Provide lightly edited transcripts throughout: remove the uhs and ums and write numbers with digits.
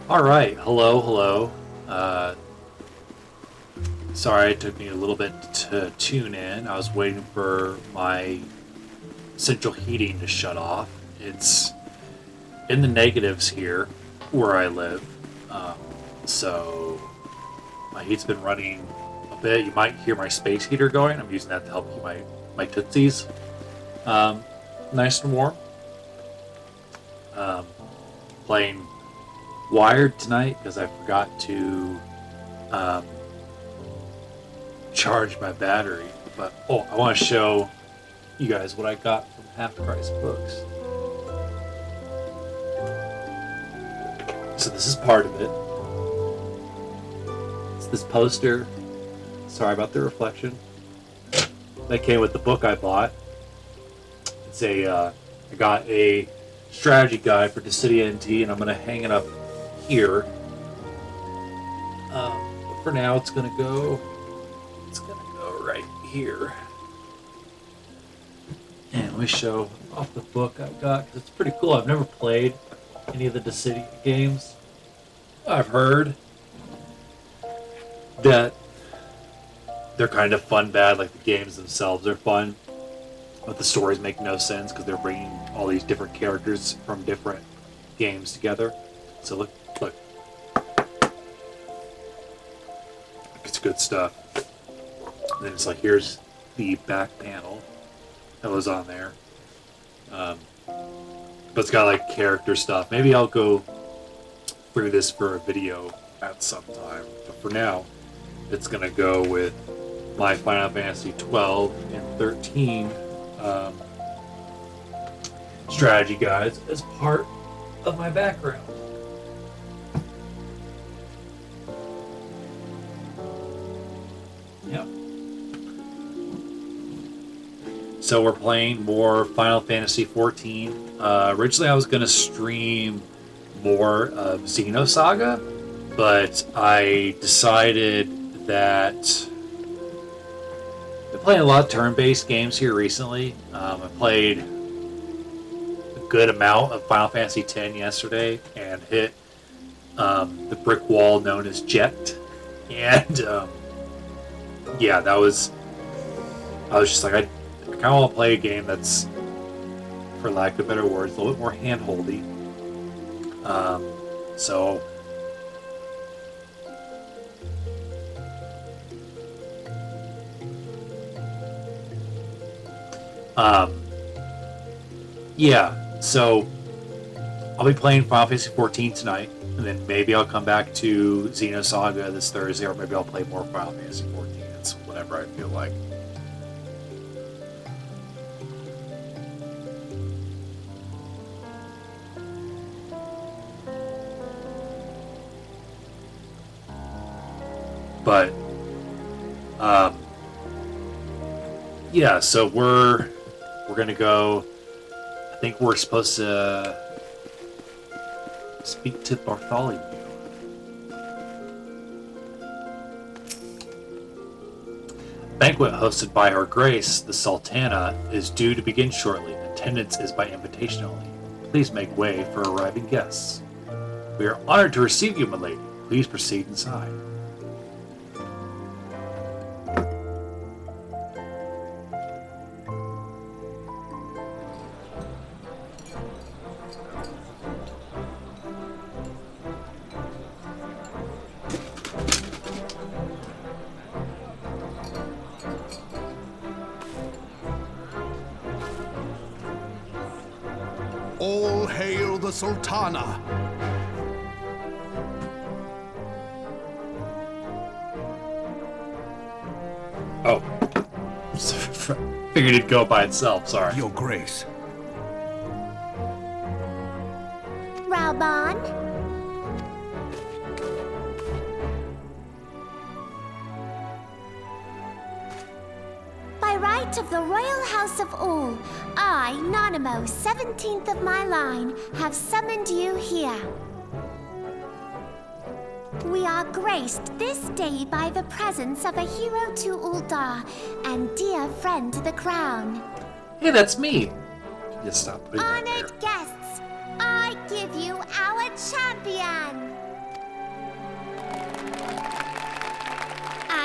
All right, hello. Sorry it took me a little bit to tune in. I was waiting for my central heating to shut off. It's in the negatives here where I live, um, so my heat's been running a bit. You might hear my space heater going. I'm using that to help keep my tootsies um, nice and warm. Um, Playing wired tonight because I forgot to um, charge my battery. But I want to show you guys what I got from Half Price Books. So this is part of it. It's this poster. Sorry about the reflection. That came with the book I bought. It's I got a strategy guide for Dissidia NT, and I'm going to hang it up here. But for now, it's gonna go right here. And we show off the book I've got because it's pretty cool. I've never played any of the Dissidia games. I've heard that they're kind of fun bad, like the games themselves are fun, but the stories make no sense because they're bringing all these different characters from different games together. So look. It's good stuff. And then it's like, here's the back panel that was on there. But it's got like character stuff. Maybe I'll go through this for a video at some time. But for now, it's going to go with my Final Fantasy 12 and 13 strategy guides as part of my background. Yep. So we're playing more Final Fantasy 14. Originally I was going to stream more of Xenosaga, but I decided that I've been playing a lot of turn-based games here recently. I played a good amount of Final Fantasy X yesterday and hit the brick wall known as Jet. And yeah, I was just like, I kind of want to play a game that's, for lack of better words, a little bit more hand-holdy. So yeah, so I'll be playing Final Fantasy 14 tonight, and then maybe I'll come back to Xenosaga this Thursday, or maybe I'll play more Final Fantasy 14. It's whatever I feel like. But yeah, so we're gonna go. I think we're supposed to speak to Bartholomew. Banquet hosted by Her Grace, the Sultana, is due to begin shortly. Attendance is by invitation only. Please make way for arriving guests. We are honored to receive you, my lady. Please proceed inside. All hail the Sultana! Oh. Figured it'd go by itself, sorry. Your Grace. Raubon? By right of the Royal House of All, I, Nanamo, 17th of my line, have summoned you here. We are graced this day by the presence of a hero to Uldar and dear friend to the crown. Hey, that's me. Just stop putting that Honored there. guests, I give you our champion.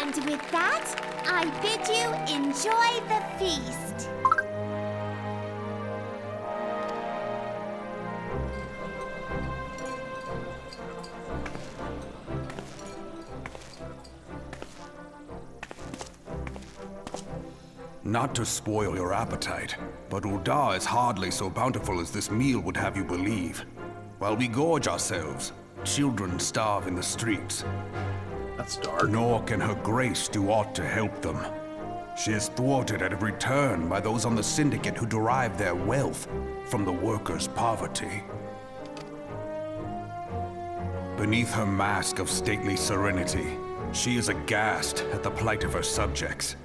And with that, I bid you enjoy the feast. Not to spoil your appetite, but Ul'dah is hardly so bountiful as this meal would have you believe. While we gorge ourselves, children starve in the streets. That's dark. Nor can her grace do aught to help them. She is thwarted at every turn by those on the Syndicate who derive their wealth from the workers' poverty. Beneath her mask of stately serenity, she is aghast at the plight of her subjects.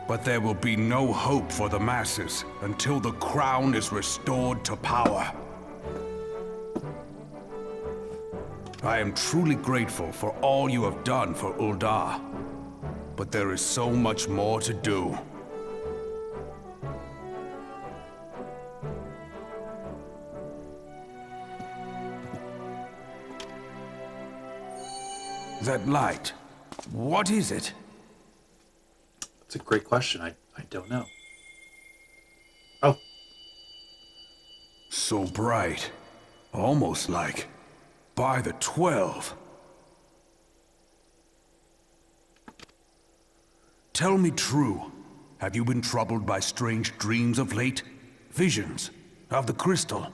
But there will be no hope for the masses until the crown is restored to power. I am truly grateful for all you have done for Ul'dah, but there is so much more to do. That light, what is it? That's a great question. I don't know. Oh. So bright. Almost like by the 12. Tell me true. Have you been troubled by strange dreams of late? Visions of the crystal?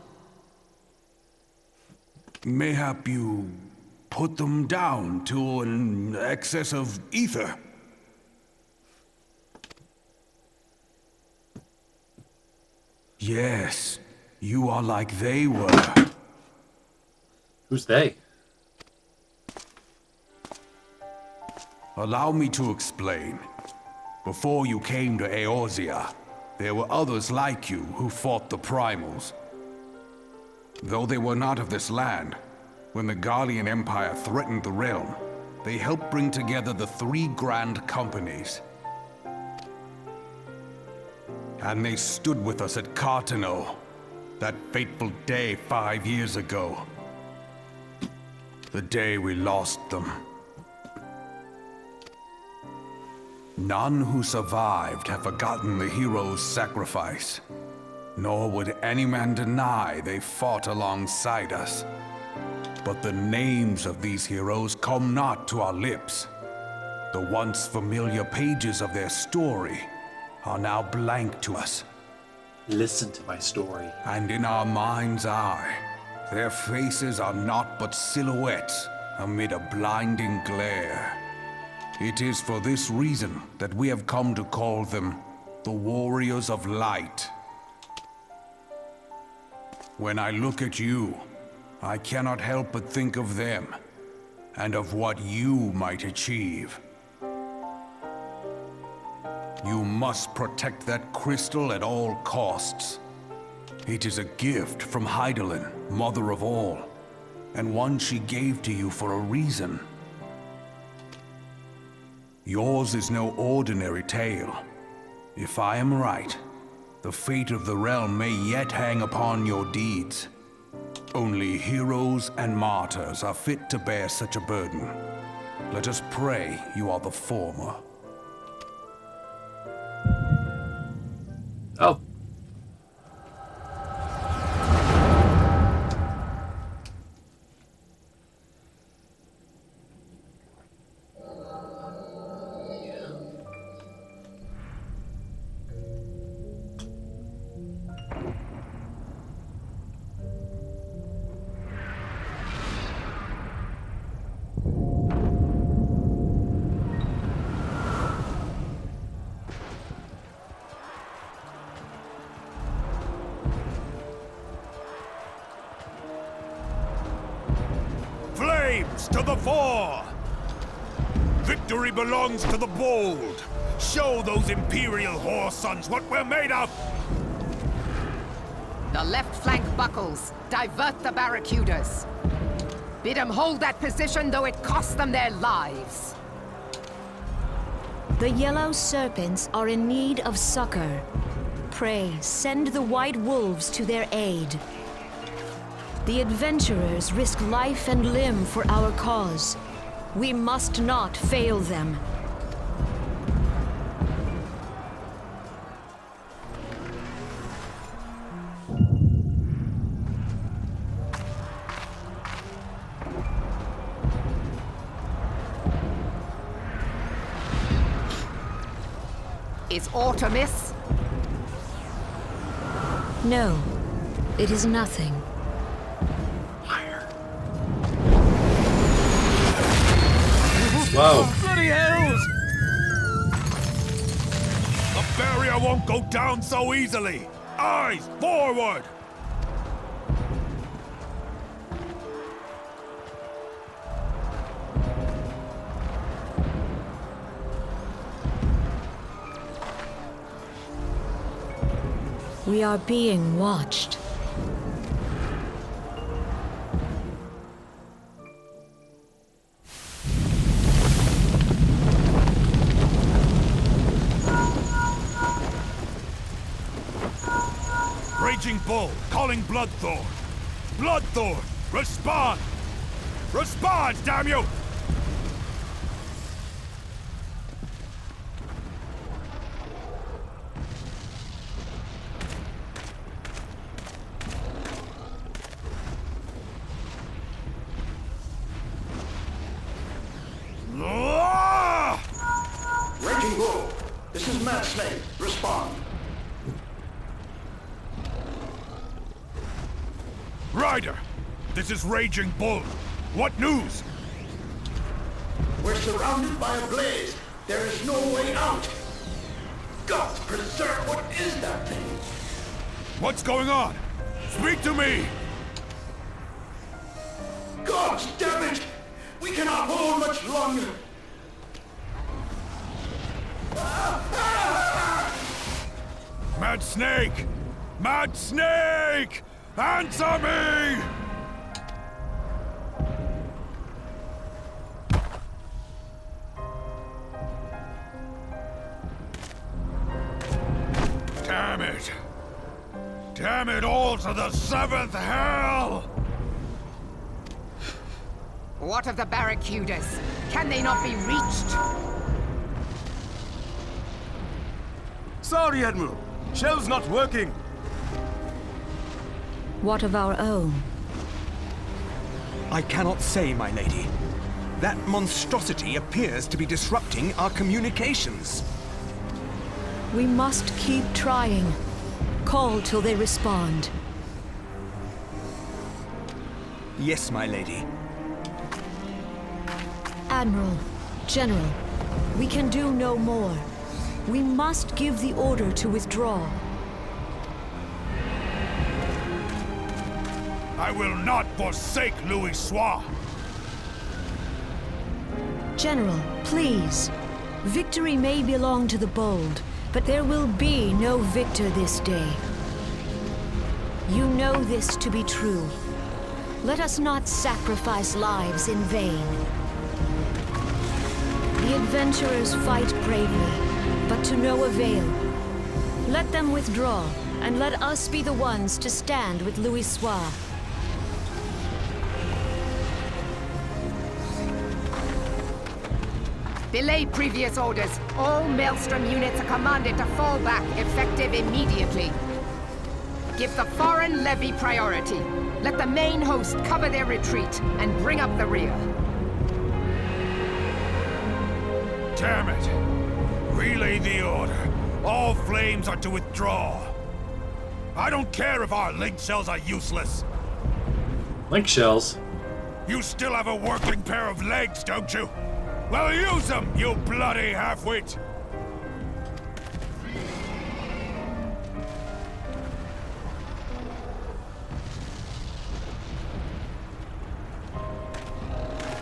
Mayhap you put them down to an excess of ether? Yes, you are like they were. Who's they? Allow me to explain. Before you came to Eorzea, there were others like you who fought the primals. Though they were not of this land, when the Garlean Empire threatened the realm, they helped bring together the 3 grand companies. And they stood with us at Cartano, that fateful day 5 years ago. The day we lost them. None who survived have forgotten the heroes' sacrifice, nor would any man deny they fought alongside us. But the names of these heroes come not to our lips. The once familiar pages of their story are now blank to us. Listen to my story. And in our mind's eye, their faces are naught but silhouettes amid a blinding glare. It is for this reason that we have come to call them the Warriors of Light. When I look at you, I cannot help but think of them, and of what you might achieve. You must protect that crystal at all costs. It is a gift from Hydaelyn, Mother of All, and one she gave to you for a reason. Yours is no ordinary tale. If I am right, the fate of the realm may yet hang upon your deeds. Only heroes and martyrs are fit to bear such a burden. Let us pray you are the former. Oh. To the fore! Victory belongs to the bold! Show those Imperial whore sons what we're made of! The left flank buckles. Divert the barracudas. Bid them hold that position, though it cost them their lives. The yellow serpents are in need of succor. Pray, send the white wolves to their aid. The adventurers risk life and limb for our cause. We must not fail them. Is aught amiss? No, it is nothing. Whoa. Bloody hells! The barrier won't go down so easily! Eyes forward! We are being watched. Raging Bull, calling Bloodthorn. Bloodthorn, respond! Respond, damn you! Raging Bull, this is Mad Snake. Respond. Ryder, this is Raging Bull. What news? We're surrounded by a blaze. There is no way out. God preserve, what is that thing? What's going on? Speak to me! Gods damn it! We cannot hold much longer. Mad Snake! Mad Snake! Answer me! Damn it! Damn it all to the seventh hell! What of the barracudas? Can they not be reached? Sorry, Admiral. Shell's not working. What of our own? I cannot say, my lady. That monstrosity appears to be disrupting our communications. We must keep trying. Call till they respond. Yes, my lady. Admiral, General, we can do no more. We must give the order to withdraw. I will not forsake Louis Soir. General, please. Victory may belong to the bold, but there will be no victor this day. You know this to be true. Let us not sacrifice lives in vain. The adventurers fight bravely, but to no avail. Let them withdraw, and let us be the ones to stand with Louis Soir. Belay previous orders. All Maelstrom units are commanded to fall back, effective immediately. Give the foreign levy priority. Let the main host cover their retreat and bring up the rear. Damn it! Relay the order. All flames are to withdraw. I don't care if our link shells are useless. Link shells? You still have a working pair of legs, don't you? Well, use them, you bloody half-wit!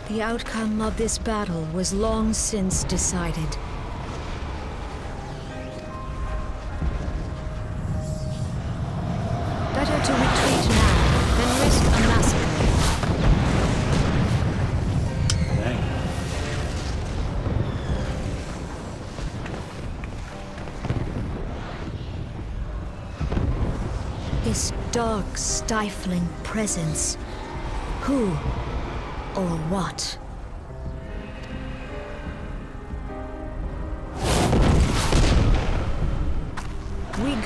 The outcome of this battle was long since decided. Better to retreat now than risk a massacre. Dang. This dark, stifling presence. Who or what?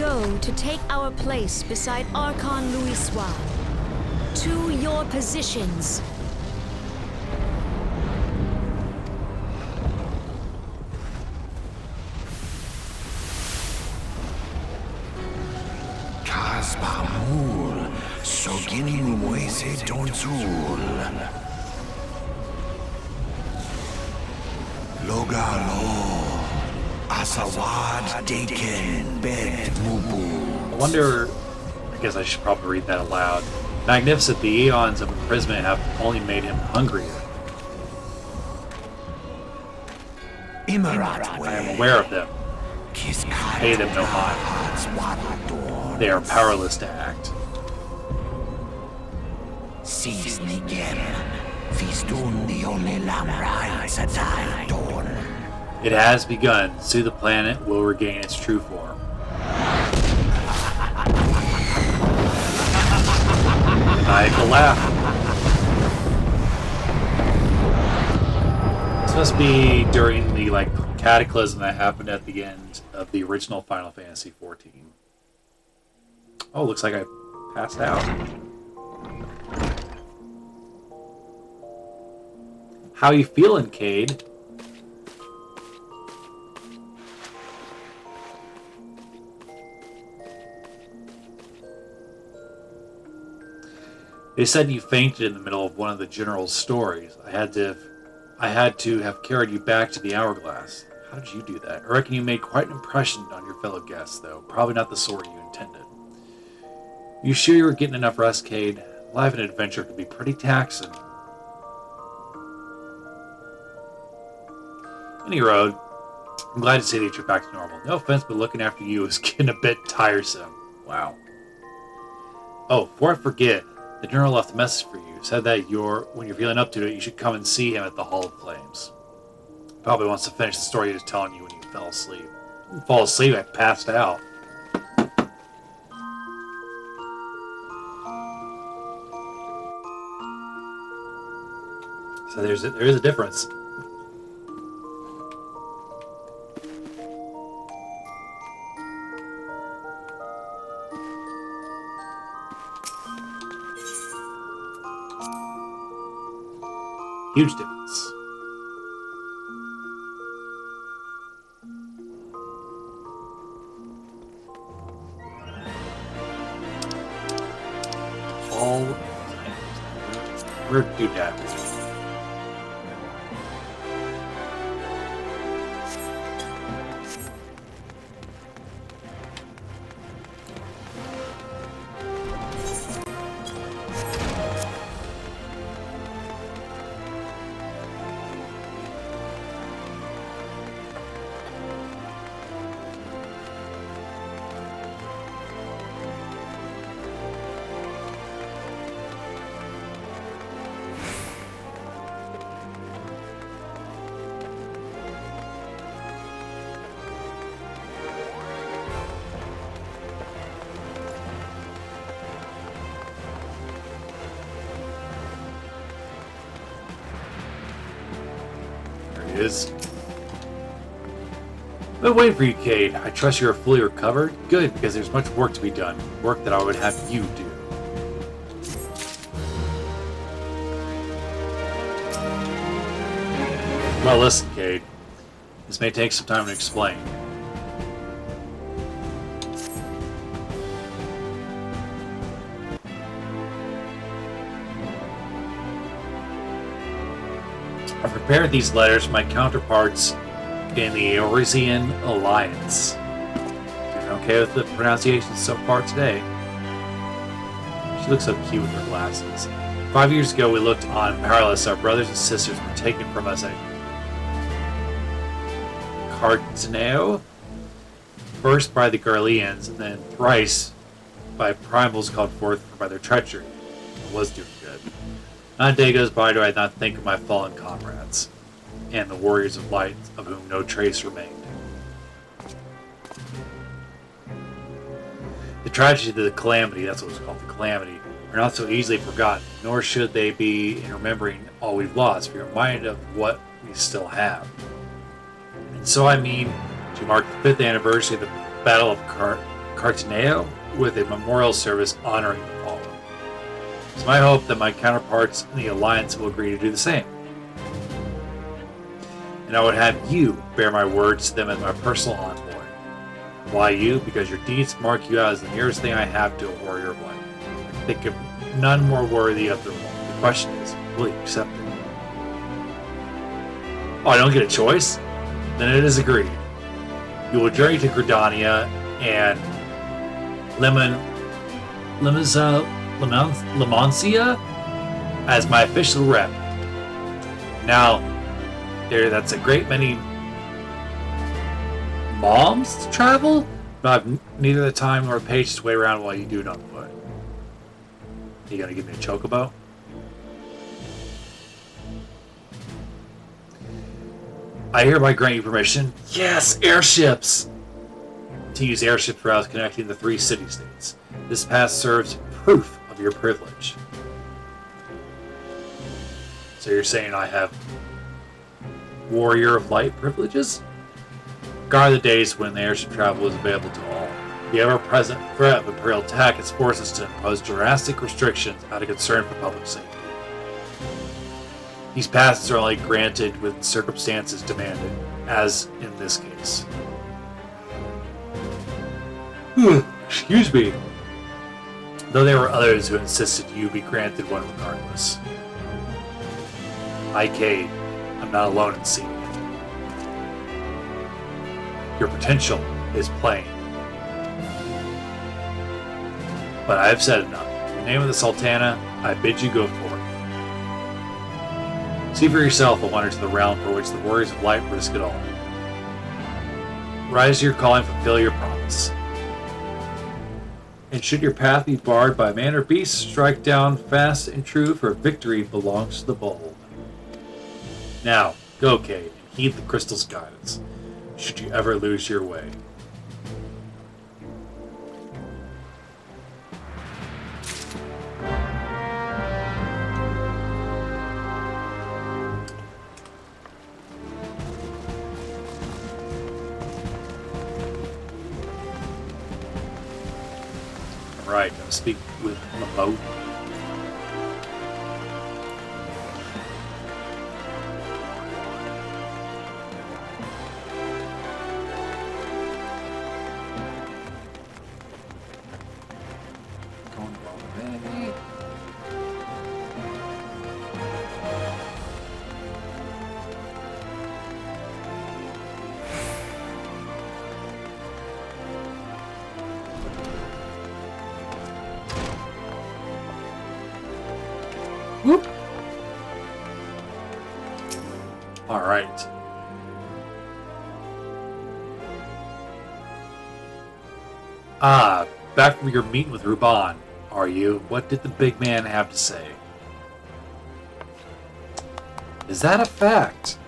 go to take our place beside Archon Louisoix. To your positions. Kaspamul, Sogini Moise Donzul. Logalo, Asawad Daken, Bed Mubu. I wonder, I guess I should probably read that aloud. Magnificent, the eons of imprisonment have only made him hungrier. I am aware of them. Pay them no mind. They are powerless to act. It has begun. Soon the planet will regain its true form. Maniacal laugh. This must be during the cataclysm that happened at the end of the original Final Fantasy XIV. Oh, looks like I passed out. How you feeling, Cade? They said you fainted in the middle of one of the general's stories. I had to have carried you back to the hourglass. How did you do that? I reckon you made quite an impression on your fellow guests, though. Probably not the sort you intended. You sure you were getting enough rest, Cade? Life and adventure could be pretty taxing. Any road, I'm glad to see that you're back to normal. No offense, but looking after you is getting a bit tiresome. Wow. Oh, before I forget, the general left a message for you. Said that when you're feeling up to it, you should come and see him at the Hall of Flames. Probably wants to finish the story he was telling you when you fell asleep. I didn't fall asleep, I passed out. So there is a difference. Huge difference. All we're do that. Is. Been waiting for you, Cade. I trust you're fully recovered. Good, because there's much work to be done. Work that I would have you do. Well, listen, Cade. This may take some time to explain. I prepared these letters for my counterparts in the Eorzean Alliance. Doing okay with the pronunciation so far today. She looks so cute with her glasses. 5 years ago, we looked on powerless. Our brothers and sisters were taken from us at Cardeneo, first by the Garleans, and then thrice by primals called forth by their treachery. I was doing good. Not a day goes by do I not think of my fallen comrades, and the warriors of light of whom no trace remained. The tragedy of the calamity, that's what it's called, the calamity, are not so easily forgotten, nor should they be in remembering all we've lost. We're reminded of what we still have. And so I mean to mark the 5th anniversary of the Battle of Cartaneo with a memorial service honoring the fallen. It's my hope that my counterparts in the Alliance will agree to do the same. And I would have you bear my words to them as my personal envoy. Why you? Because your deeds mark you out as the nearest thing I have to a warrior of light. I think of none more worthy of the role. The question is, will you accept it? Oh, I don't get a choice? Then it is agreed. You will journey to Gridania and Lemancia as my official rep. Now, that's a great many moms to travel, but I've neither the time nor patience to wait around while you do it on foot. You gonna give me a chocobo? I hereby grant you permission. Yes, airships! To use airship routes connecting the 3 city-states. This pass serves proof of your privilege. So you're saying I have Warrior of Light privileges? Gone are the days when the airship travel is available to all. The ever-present threat of Imperial attack has forced us to impose drastic restrictions out of concern for public safety. These passes are only granted when circumstances demanded, as in this case. Excuse me. Though there were others who insisted you be granted one regardless. I, Cade, I'm not alone in seeing it. Your potential is plain. But I have said enough. In the name of the Sultana, I bid you go forth. See for yourself a wonder to the realm for which the warriors of light risk it all. Rise to your calling, fulfill your promise. And should your path be barred by man or beast, strike down fast and true, for victory belongs to the bold. Now, go, Cade, and heed the crystal's guidance, should you ever lose your way. Right, I'm gonna speak with Lamot. Going already. Whoop. All right. Back from your meeting with Ruban, are you? What did the big man have to say? Is that a fact?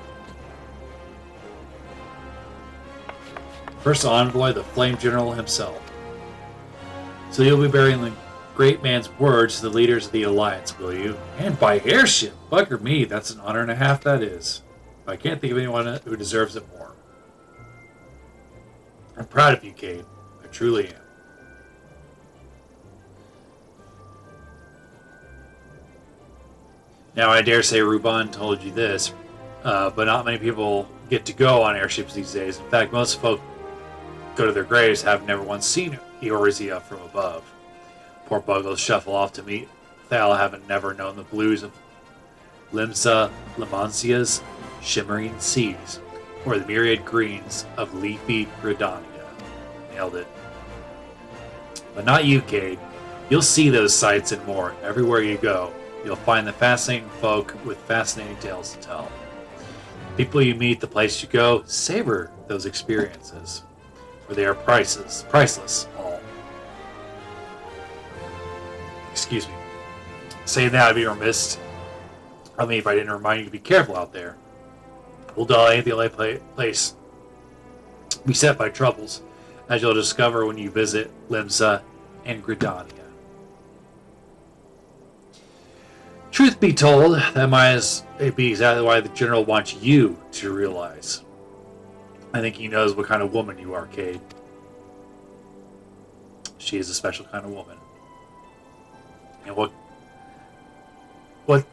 First envoy, the Flame General himself. So you'll be bearing the great man's words to the leaders of the Alliance, will you? And by airship! Bugger me, that's an honor and a half, that is. I can't think of anyone who deserves it more. I'm proud of you, Cade. I truly am. Now, I dare say Ruban told you this, but not many people get to go on airships these days. In fact, most folk go to their graves have never once seen Eorzea from above. Poor buggles shuffle off to meet Thal, having never known the blues of Lemancia's shimmering seas, or the myriad greens of leafy Gridania. Nailed it. But not you, Cade. You'll see those sights and more. Everywhere you go, you'll find the fascinating folk with fascinating tales to tell. People you meet, the place you go, savor those experiences, for they are priceless all. Excuse me. Saying that, I'd be remiss of me if I didn't remind you to be careful out there. Uldal ain't the only place beset by troubles, as you'll discover when you visit Limsa and Gridania. Truth be told, that might be exactly why the General wants you to realize. I think he knows what kind of woman you are, Cade. She is a special kind of woman. And what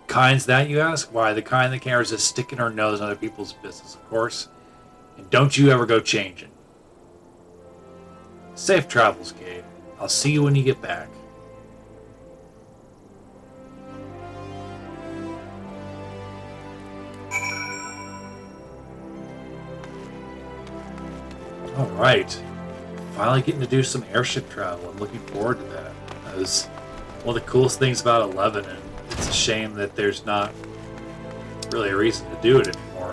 kind's that, you ask? Why, the kind that can't resist sticking her nose in other people's business, of course. And don't you ever go changing. Safe travels, Cade. I'll see you when you get back. Alright. Finally getting to do some airship travel. I'm looking forward to that. That was one of the coolest things about 11, and it's a shame that there's not really a reason to do it anymore.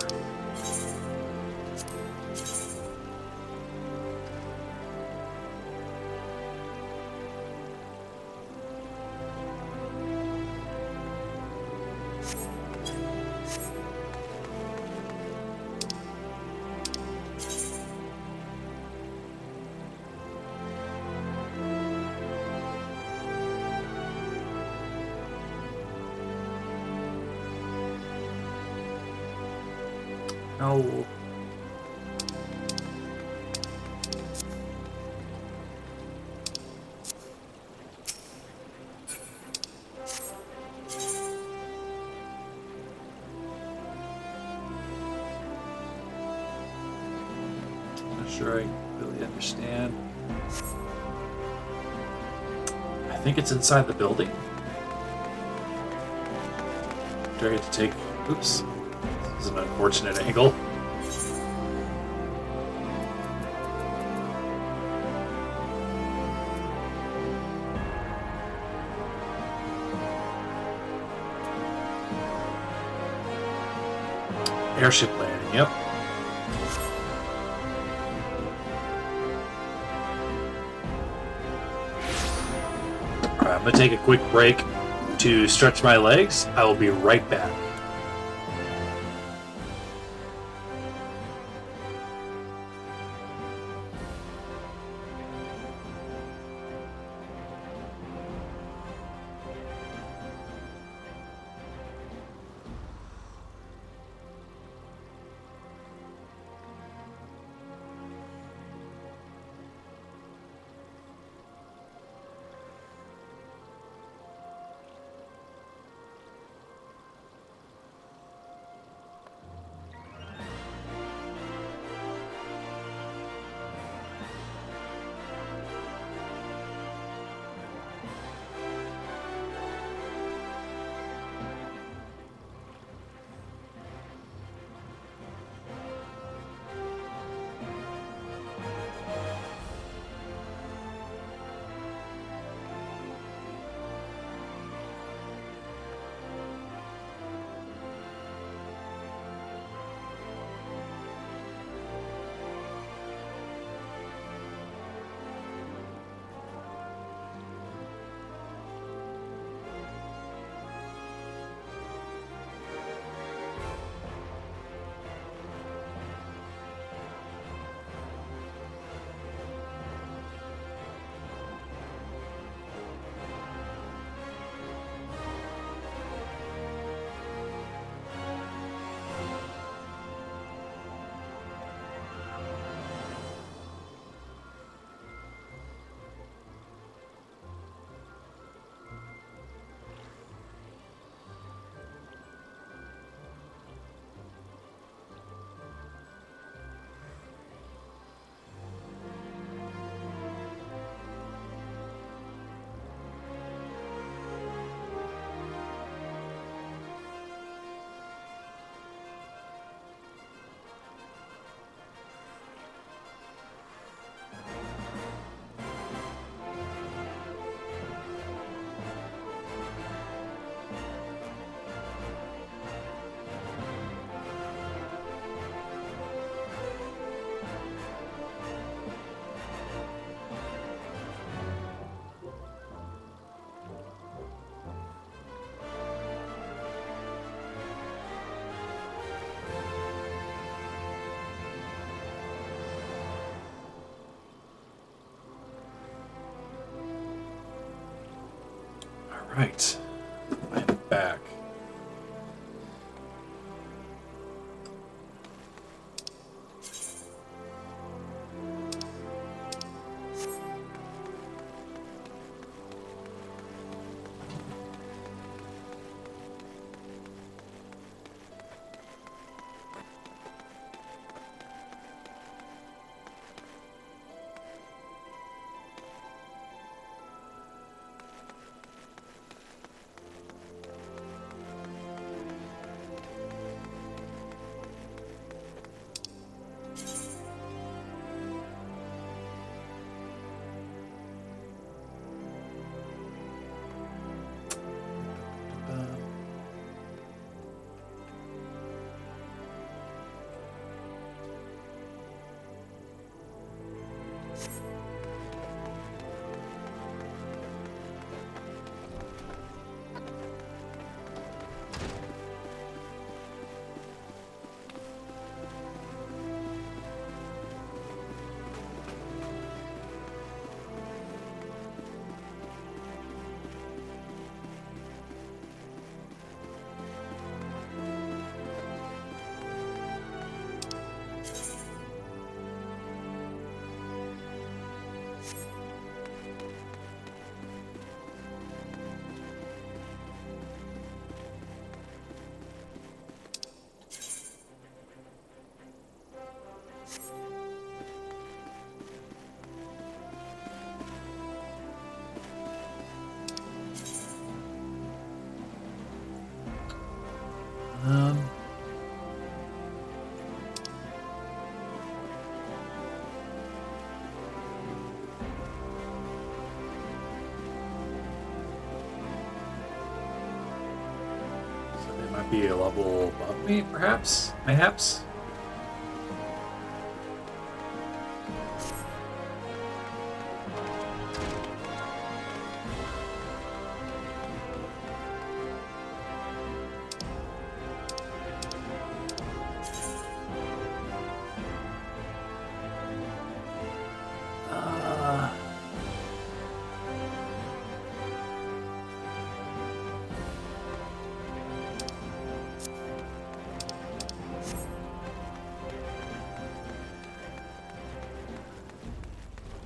No. Not sure I really understand. I think it's inside the building. Do I get to take... Oops. This is an unfortunate angle. Airship landing, yep. Alright, I'm gonna take a quick break to stretch my legs. I will be right back. Right. I'm back. be a level above me, perhaps? Mayhaps?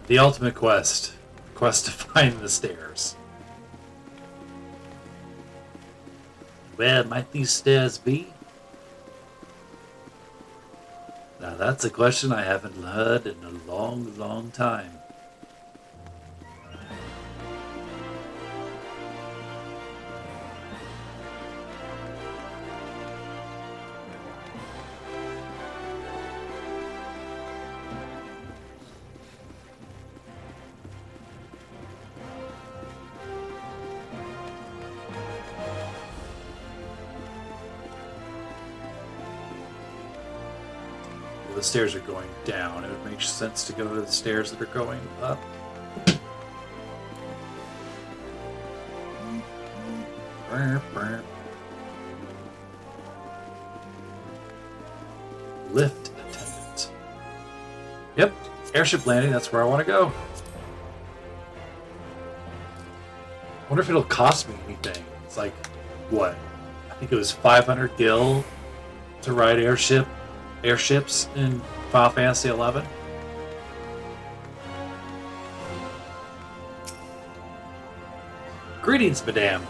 The ultimate quest. Quest to find the stairs. Where might these stairs be? Now that's a question I haven't heard in a long, long time. The stairs are going down. It would make sense to go to the stairs that are going up. Lift attendant. Yep, airship landing. That's where I want to go. Wonder if it'll cost me anything. It's like, what? I think it was 500 gil to ride airships in Final Fantasy XI. Greetings, madame.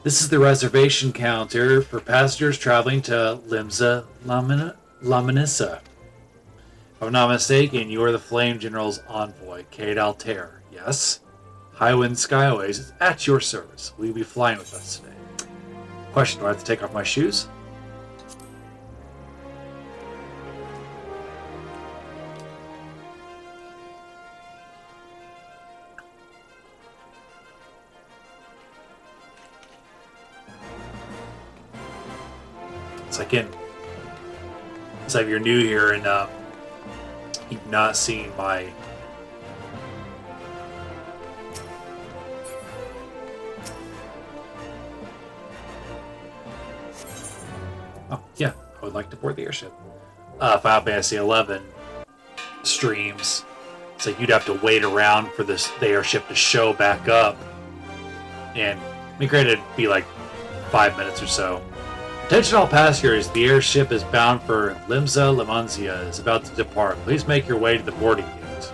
This is the reservation counter for passengers traveling to Limsa Laminissa. If I'm not mistaken, you are the Flame General's envoy, Cade Altiar. Yes? Highwind Skyways is at your service. Will you be flying with us today? Question, do I have to take off my shoes? It's like if you're new here and you've not seen my yeah, I would like to board the airship. Final Fantasy XI streams. It's like you'd have to wait around for the airship to show back up, and granted, it'd be like 5 minutes or so. Attention all passengers, the airship is bound for Limsa Lamanzia is about to depart. Please make your way to the boarding gate.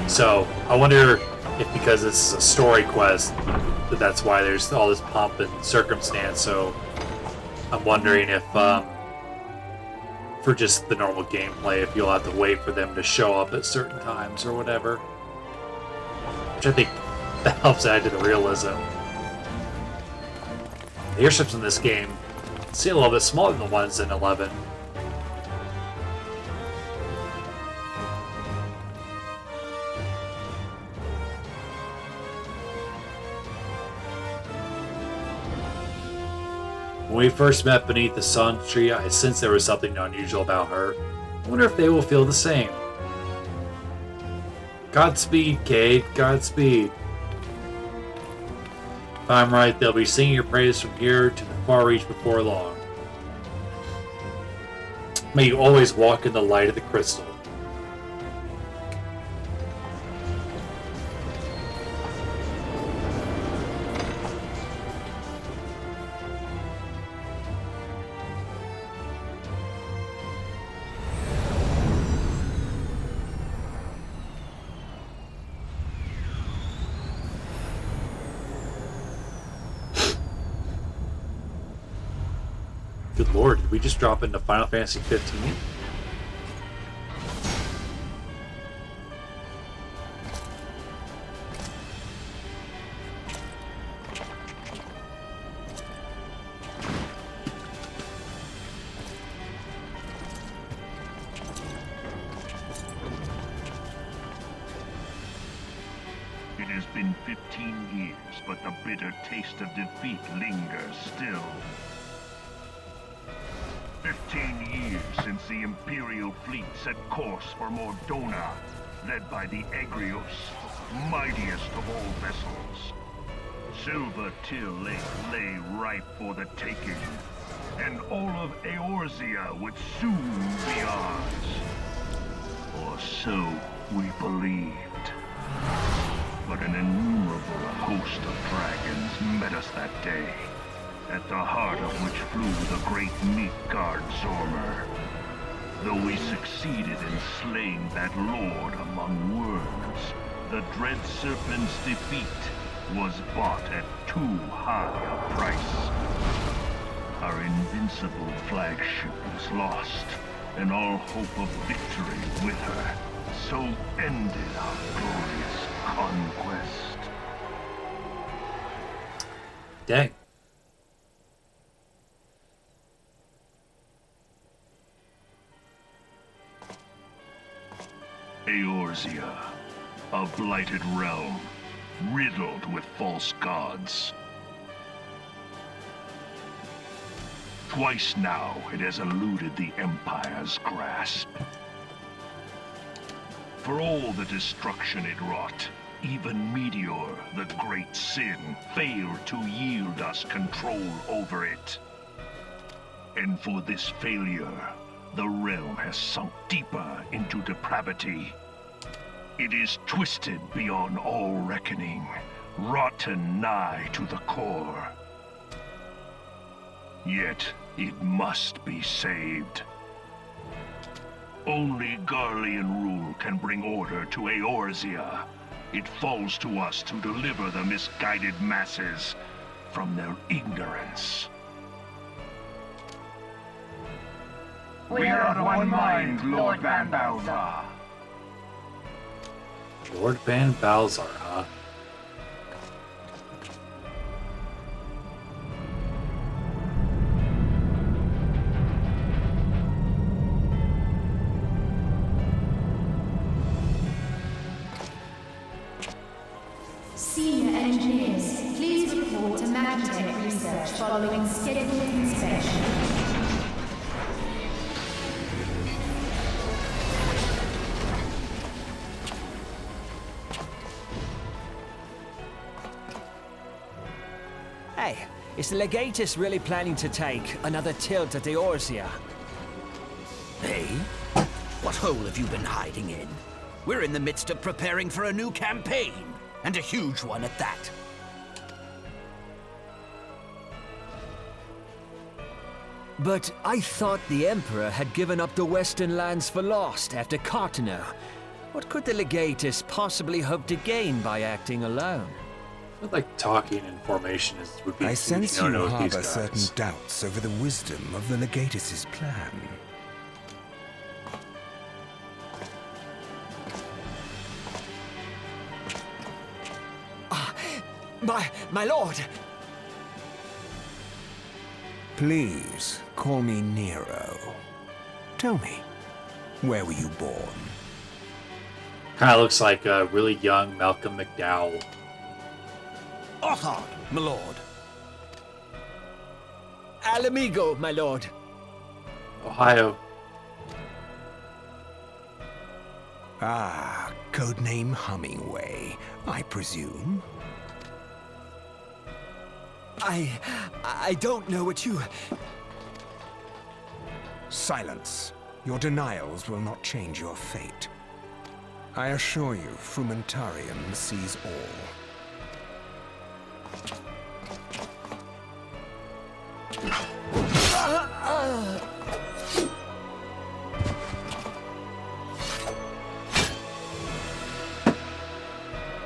So, I wonder if because this is a story quest, that's why there's all this pomp and circumstance. So, I'm wondering if for just the normal gameplay, if you'll have to wait for them to show up at certain times or whatever. Which I think that helps add to the realism. The airships in this game seem a little bit smaller than the ones in 11. When we first met beneath the sun tree, I sensed there was something unusual about her. I wonder if they will feel the same. Godspeed, Cade. Godspeed. If I'm right, they'll be singing your praise from here to the far reach before long. May you always walk in the light of the crystal. Good lord, did we just drop into Final Fantasy 15? years, but the bitter taste of defeat lingers still. 15 years since the Imperial fleet set course for Mordona, led by the Egrios, mightiest of all vessels. Silver Till Lake lay ripe for the taking, and all of Eorzea would soon be ours. Or so we believed. But an innumerable host of dragons met us that day, at the heart of which flew the great meat guard Zormer. Though we succeeded in slaying that lord among worms, the dread serpent's defeat was bought at too high a price. Our invincible flagship was lost, and all hope of victory with her. So ended our glorious conquest. Dang. Eorzea, a blighted realm, riddled with false gods. Twice now it has eluded the Empire's grasp. For all the destruction it wrought, even Meteor, the great sin, failed to yield us control over it. And for this failure, the realm has sunk deeper into depravity. It is twisted beyond all reckoning, rotten nigh to the core. Yet, it must be saved. Only Garlean rule can bring order to Eorzea. It falls to us to deliver the misguided masses from their ignorance. We are of one mind, Lord Van Balthar. Lord Van Balthar, huh? Senior engineers, please report to Magitech research following scheduled inspection. Hey, is the Legatus really planning to take another tilt at Eorzea? Hey? What hole have you been hiding in? We're in the midst of preparing for a new campaign, and a huge one at that. But I thought the Emperor had given up the Western lands for lost after Carteneau. What could the Legatus possibly hope to gain by acting alone? I feel like talking in formation would be. I sense you no-no with these harbor guys. certain doubts over the wisdom of the Legatus's plan. My lord! Please, call me Nero. Tell me, where were you born? Kind of looks like a really young Malcolm McDowell. Othard, my lord. Alamigo, my lord. Ohio. Ah, codename Hummingway, I presume. I don't know what you... Silence. Your denials will not change your fate. I assure you, Frumentarian sees all.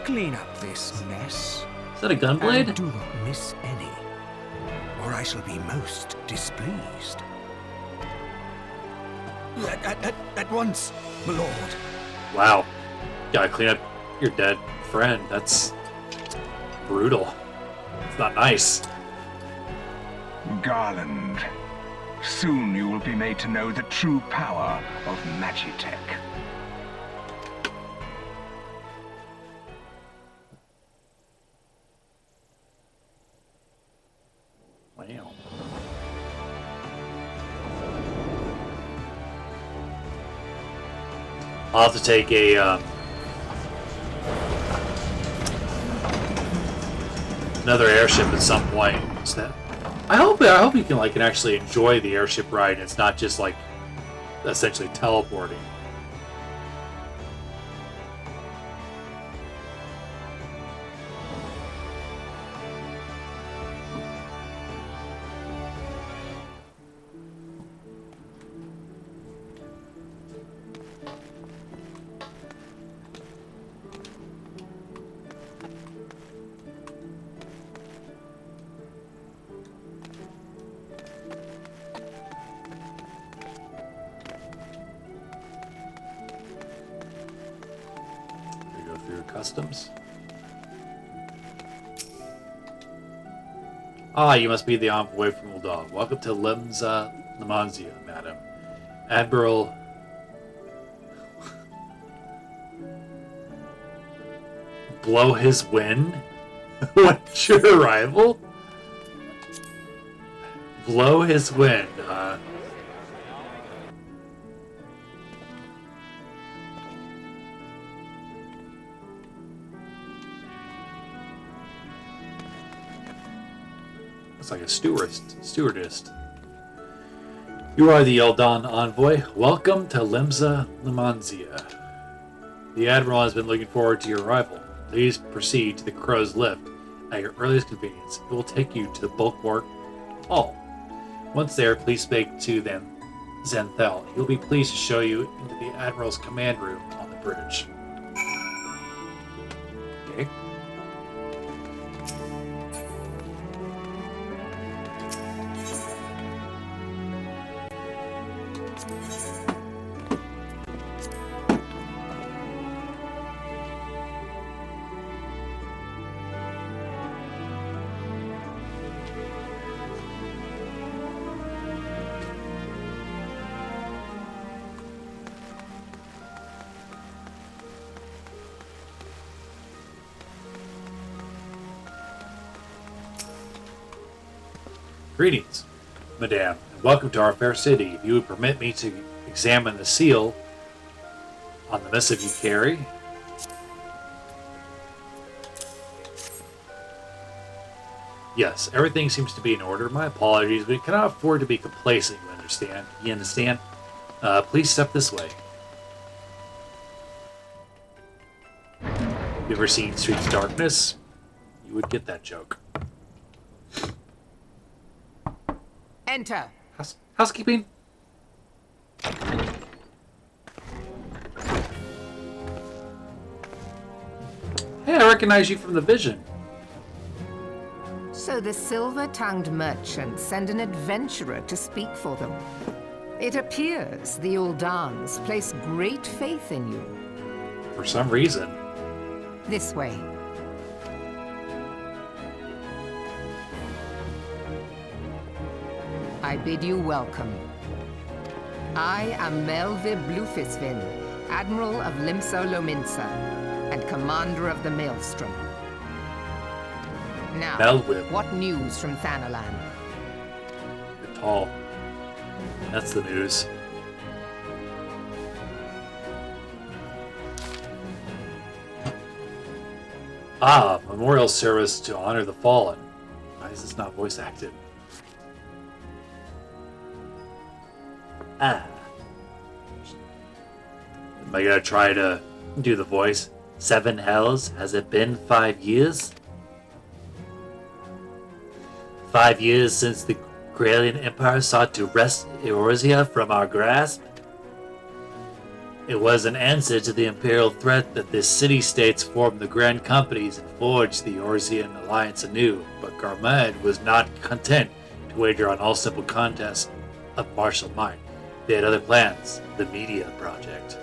Clean up this mess. Is that a gunblade? And do not miss any, or I shall be most displeased. At once, my lord. Wow. Gotta clean up your dead friend. That's brutal. It's not nice. Garland, soon you will be made to know the true power of Magitech. I'll have to take a another airship at some point. So that, I hope you can actually enjoy the airship ride. It's not just like essentially teleporting. Customs. Ah, you must be the envoy from Moldov. Welcome to Limanzia, madam. Admiral... Blow his wind? What's your arrival? Blow his wind, huh? It's like a stewardess. You are the Eldon envoy. Welcome to Limanzia. The Admiral has been looking forward to your arrival. Please proceed to the Crow's Lift at your earliest convenience. It will take you to the bulwark hall. Once there, please speak to them, Zenthel. He'll be pleased to show you into the Admiral's command room on the bridge. Okay. Greetings, madame, and welcome to our fair city. If you would permit me to examine the seal on the missive you carry. Yes, everything seems to be in order. My apologies, we cannot afford to be complacent, you understand? Please step this way. You ever seen Streets of Darkness? You would get that joke. Enter. Housekeeping. Hey, I recognize you from the vision. So the silver-tongued merchants send an adventurer to speak for them. It appears the Uldans place great faith in you. For some reason. This way. I bid you welcome. I am Melvib Blufisvin, Admiral of Limso Lominsa, and Commander of the Maelstrom. Now, Melvib. What news from Thanalan? You're tall. That's the news. Ah, memorial service to honor the fallen. Why is this not voice acted? Ah. Am I gonna try to do the voice? 7 hells? Has it been 5 years? 5 years since the Gralian Empire sought to wrest Eorzea from our grasp? It was an answer to the imperial threat that the city-states formed the grand companies and forged the Eorzean alliance anew, but Garmed was not content to wager on all simple contests of martial might. They had other plans, the media project.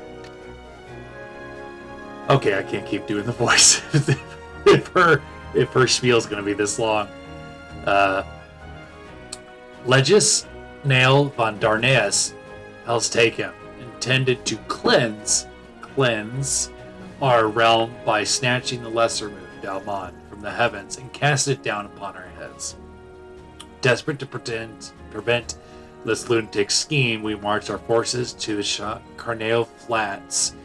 Okay, I can't keep doing the voice if her spiel's gonna be this long. Legis Nail von Darnæus has taken, intended to cleanse our realm by snatching the lesser moon, Dalmon, from the heavens and cast it down upon our heads. Desperate to prevent this lunatic scheme, we marched our forces to the Carneo Flats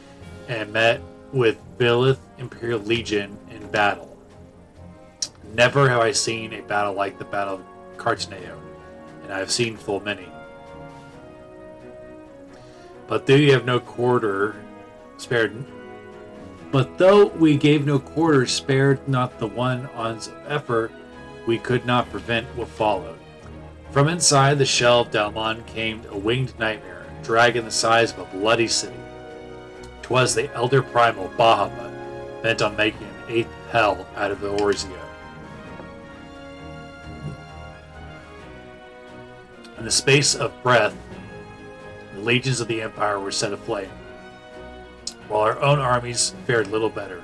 and met with Vilith Imperial Legion in battle. Never have I seen a battle like the Battle of Cartaneo, and I have seen full many. But though we gave no quarter, spared not the one ounce of effort, we could not prevent what followed. From inside the shell of Dalmon came a winged nightmare, a dragon the size of a bloody city. 'Twas the elder primal Bahamut, bent on making an eighth hell out of Eorzea. In the space of breath, the legions of the Empire were set aflame, while our own armies fared little better.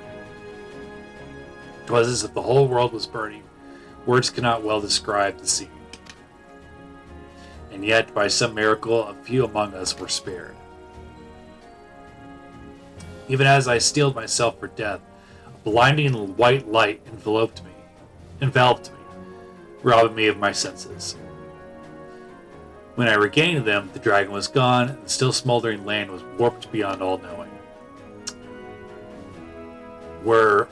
'Twas as if the whole world was burning. Words cannot well describe the scene. And yet, by some miracle, a few among us were spared. Even as I steeled myself for death, a blinding white light enveloped me, robbing me of my senses. When I regained them, the dragon was gone, and the still smoldering land was warped beyond all knowing. Were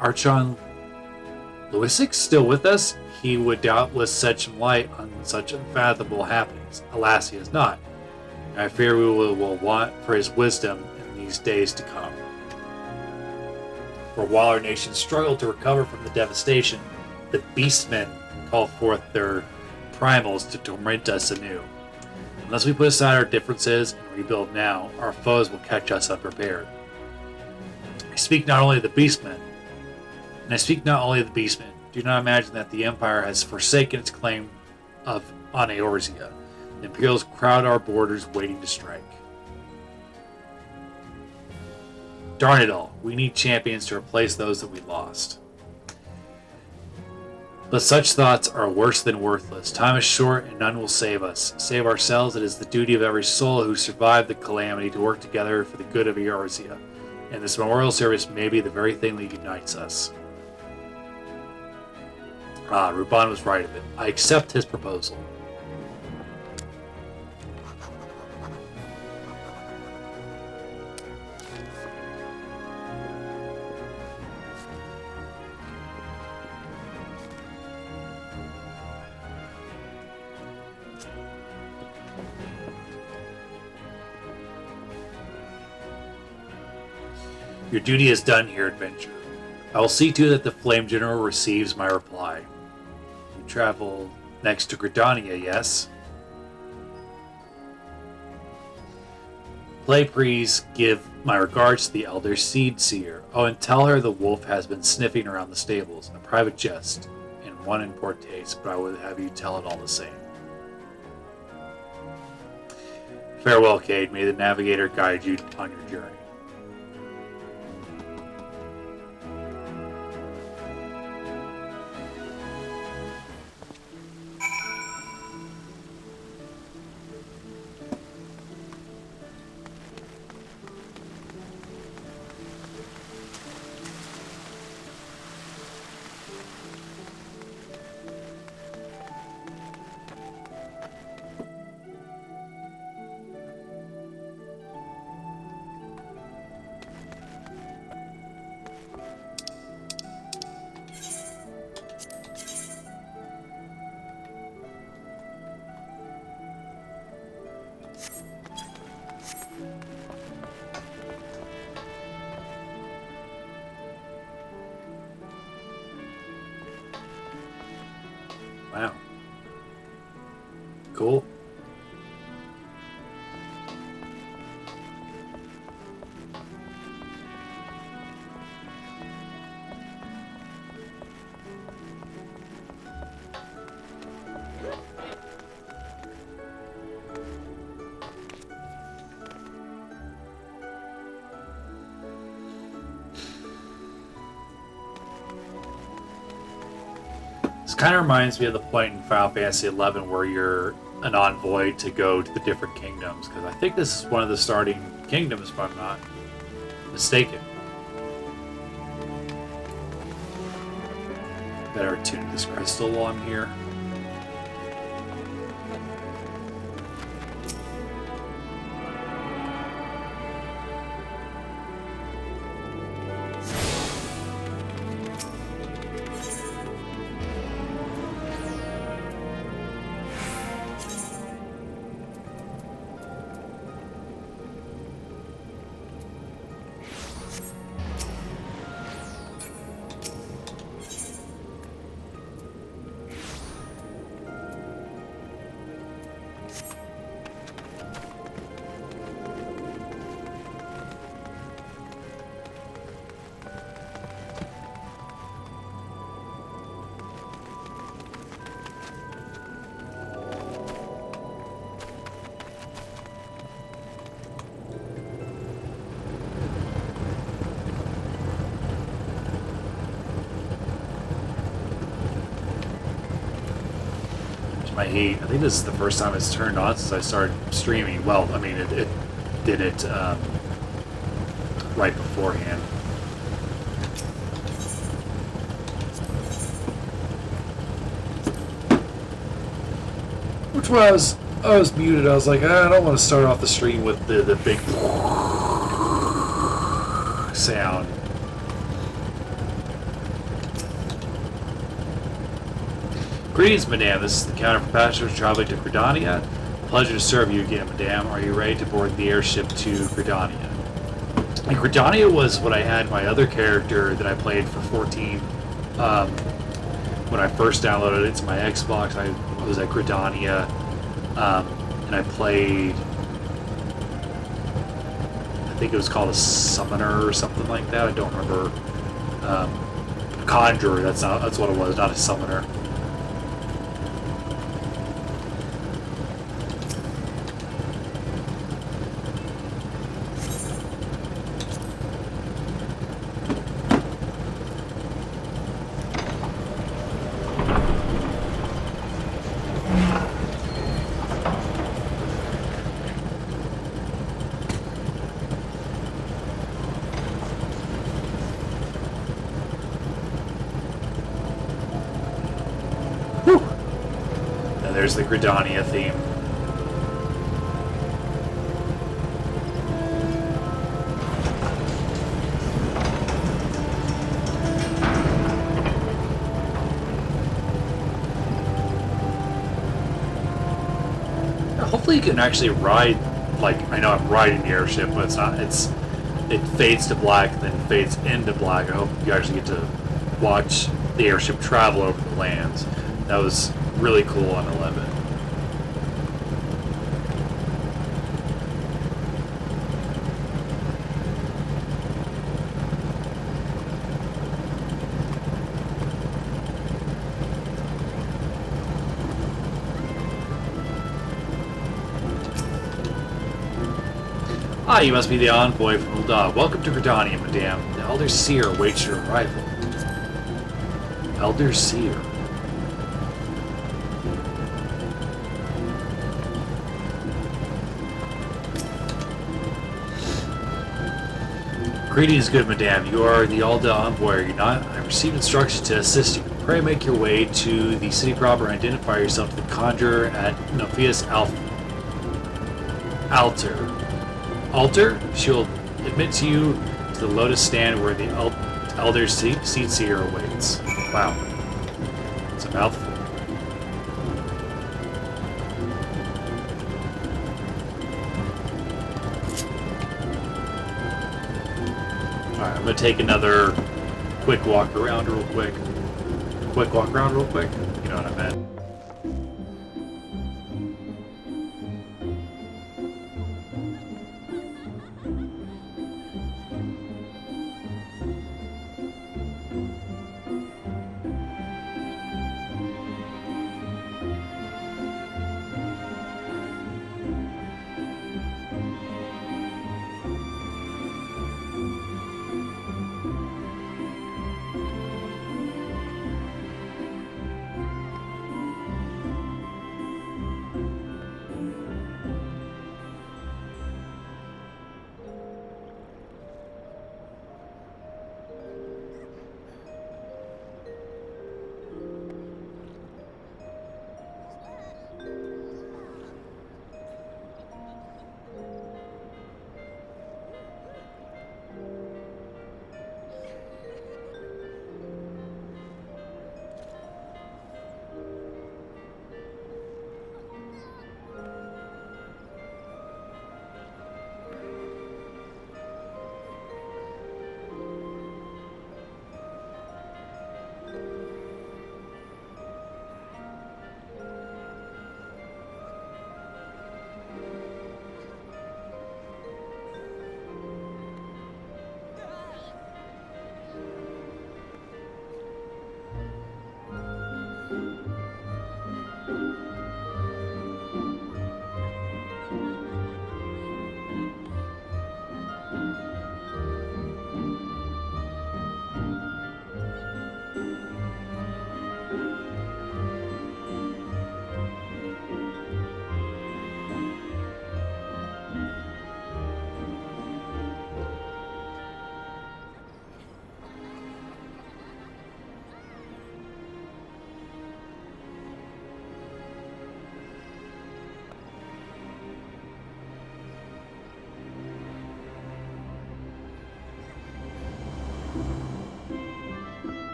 Archon Luisic still with us, he would doubtless shed some light on such unfathomable happenings. Alas, he is not, and I fear we will want for his wisdom in these days to come. For while our nation struggled to recover from the devastation, the Beastmen call forth their primals to torment us anew. Unless we put aside our differences and rebuild now, our foes will catch us unprepared. I speak not only of the Beastmen. Do not imagine that the Empire has forsaken its claim on Eorzea. The Imperials crowd our borders waiting to strike. Darn it all, we need champions to replace those that we lost. But such thoughts are worse than worthless. Time is short and none will save us. Save ourselves, it is the duty of every soul who survived the calamity to work together for the good of Eorzea. And this memorial service may be the very thing that unites us. Ruban was right of it. I accept his proposal. Your duty is done here, adventurer. I will see to it that the Flame General receives my reply. You travel next to Gridania, yes? Please give my regards to the Elder Seed Seer. Oh, and tell her the wolf has been sniffing around the stables. A private jest, and one in poor taste, but I would have you tell it all the same. Farewell, Cade. May the Navigator guide you on your journey. Wow. Cool. This kind of reminds me of the point in Final Fantasy XI where you're an envoy to go to the different kingdoms, because I think this is one of the starting kingdoms, if I'm not mistaken. Better tune this crystal while I'm here. my heat. I think this is the first time it's turned on since I started streaming. Well, I mean, it did it right beforehand. Which was, I was muted. I was like, I don't want to start off the stream with the big sound. Greetings, Madame. This is the counter for passengers traveling to Gridania. Pleasure to serve you again, Madame. Are you ready to board the airship to Gridania? And Gridania was what I had my other character that I played for 14. When I first downloaded it to my Xbox, I was at Gridania, and I played, I think it was called a Summoner or something like that. I don't remember. Conjurer, that's what it was, not a Summoner. There's the Gridania theme. Hopefully you can actually ride, like, I know I'm riding the airship, but it's not, it fades to black, then fades into black. I hope you actually get to watch the airship travel over the lands. That was really cool on 11. Ah, you must be the envoy from Ul'dah. Welcome to Gridania, Madame. The Elder Seer awaits your arrival. Elder Seer. Greetings, good Madame. You are the Ul'dah envoy, are you not? I received instructions to assist you. Pray make your way to the city proper and identify yourself to the conjurer at Nophias Altar. She'll admit to you to the lotus stand where the Elder Seat Seer awaits. Wow. It's a mouthful. Alright, I'm going to take another quick walk around real quick. You know what I meant.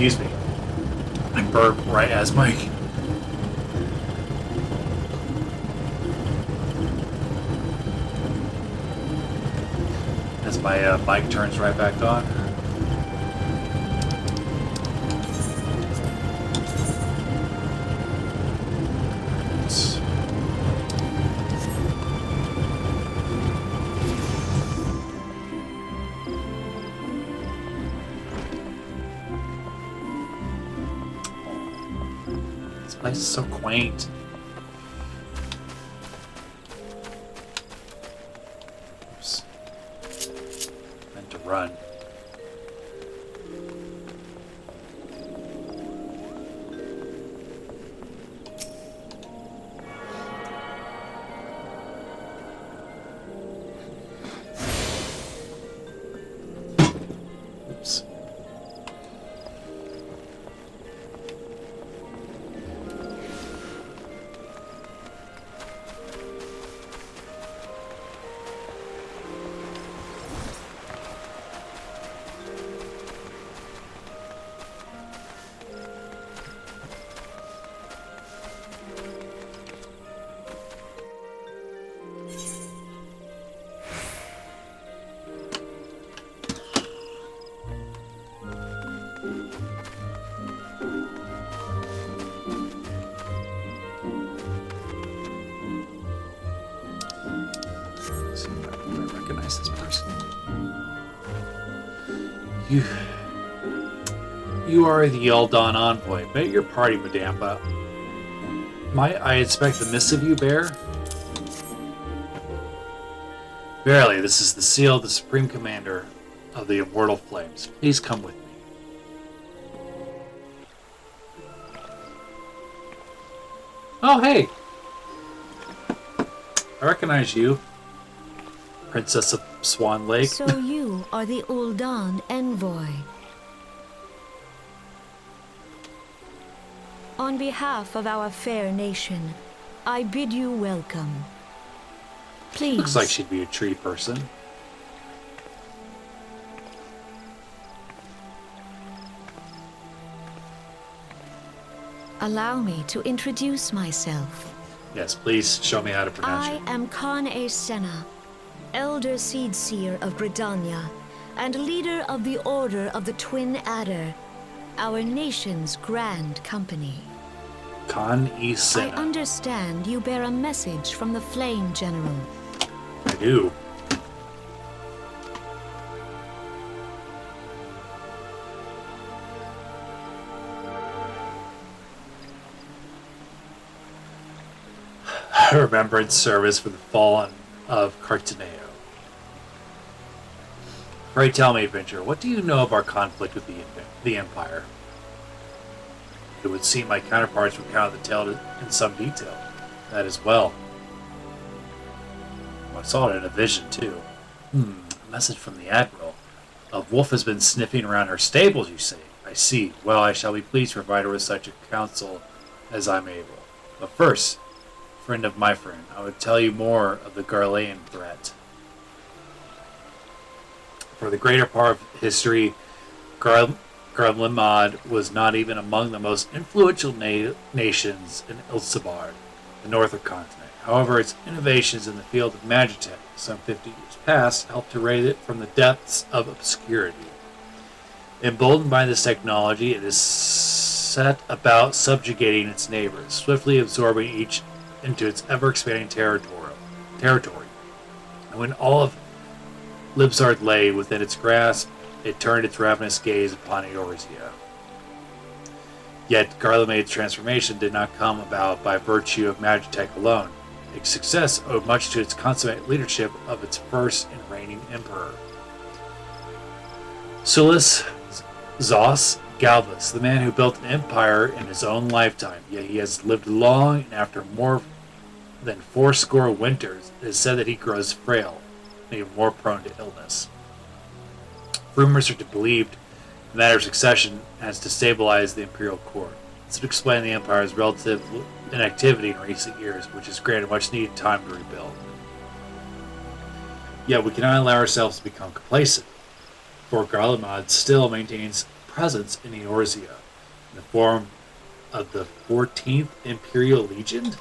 Excuse me. I burped right as Mike. As my mic turns right back on. This place is so quaint. Oops. Meant to run. Oops. See if I recognize this person. You are the Eldon envoy. Bet your party, Madampa. Might I inspect the missive you bear? Verily, this is the seal of the Supreme Commander of the Immortal Flames. Please come with me. Oh, hey! I recognize you, Princess of Swan Lake. So you are the Uldan envoy. On behalf of our fair nation, I bid you welcome. Please. Looks like she'd be a tree person. Allow me to introduce myself. Yes, please show me how to pronounce I it. am Khan-e Senna, Elder Seedseer of Britannia, and leader of the Order of the Twin Adder, our nation's grand company. Khan-e I Senna. understand you bear a message from the Flame General. I do. Remembrance service for the fallen of Cartaneo. Pray tell me, adventurer, what do you know of our conflict with the Empire? It would seem my counterparts recounted the tale in some detail. That as well. I saw it in a vision, too. A message from the Admiral. A wolf has been sniffing around her stables, you say. I see. Well, I shall be pleased to provide her with such a counsel as I'm able. But first, friend of my friend, I would tell you more of the Garlean threat. For the greater part of history, Garlemad was not even among the most influential nations in Ilsabard, the northern continent. However, its innovations in the field of magitech, some 50 years past, helped to raise it from the depths of obscurity. Emboldened by this technology, it is set about subjugating its neighbors, swiftly absorbing each into its ever-expanding territory. And when all of Libzard lay within its grasp, it turned its ravenous gaze upon Eorzea. Yet Garlemad's transformation did not come about by virtue of magitech alone. Its success owed much to its consummate leadership of its first and reigning emperor, Sulis Zos Galvus, the man who built an empire in his own lifetime. Yet he has lived long, and after more than 80 winters, it is said that he grows frail, and even more prone to illness. Rumors are to be believed the matter of succession has destabilized the imperial court. This would explain the empire's relative inactivity in recent years, which has granted much needed time to rebuild. Yet we cannot allow ourselves to become complacent, for Garlemad still maintains presence in Eorzea in the form of the 14th Imperial Legion.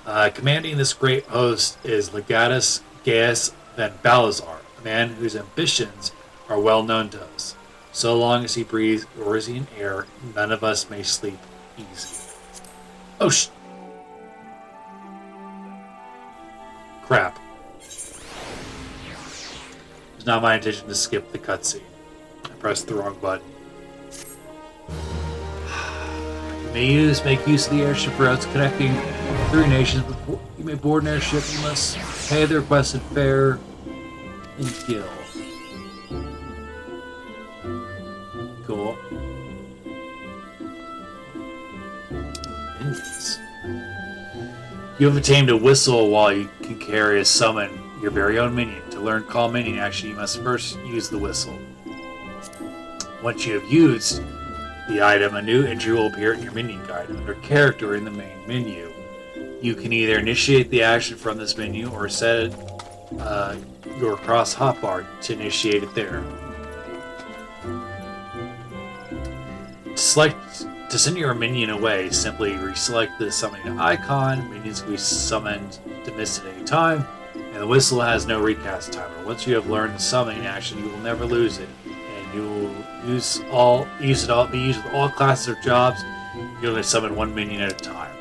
Commanding this great host is Legatus Gaius Van Balazar, a man whose ambitions are well known to us. So long as he breathes Eorzean air, none of us may sleep easy. Oh, crap. It's not my intention to skip the cutscene. I pressed the wrong button. You may make use of the airship routes connecting 3 nations. Before you may board an airship, you must pay the requested fare and kill. Cool. Indians. You have attained a whistle while you can carry a summon your very own minion. To learn call minion action, you must first use the whistle. Once you have used the item, a new entry will appear in your minion guide under character in the main menu. You can either initiate the action from this menu or set your cross hotbar to initiate it there. To send your minion away, simply reselect the summoning icon. Minions can be summoned to miss at any time, and the whistle has no recast timer. Once you have learned the summoning action, you will never lose it, and you will be used with all classes of jobs. You only summon 1 minion at a time.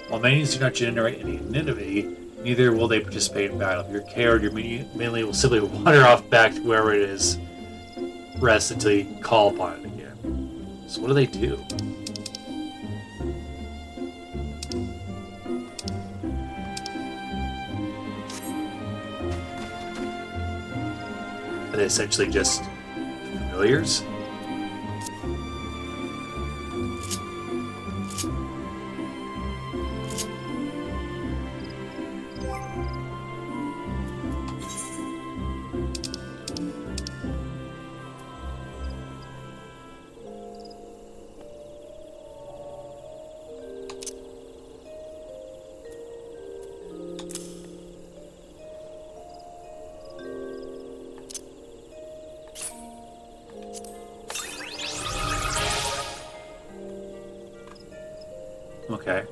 While minions do not generate any anonymity, neither will they participate in battle. If you're carried, your minion will simply wander off back to wherever it is, rest until you call upon it again. So what do they do? Are they essentially just familiars? Okay.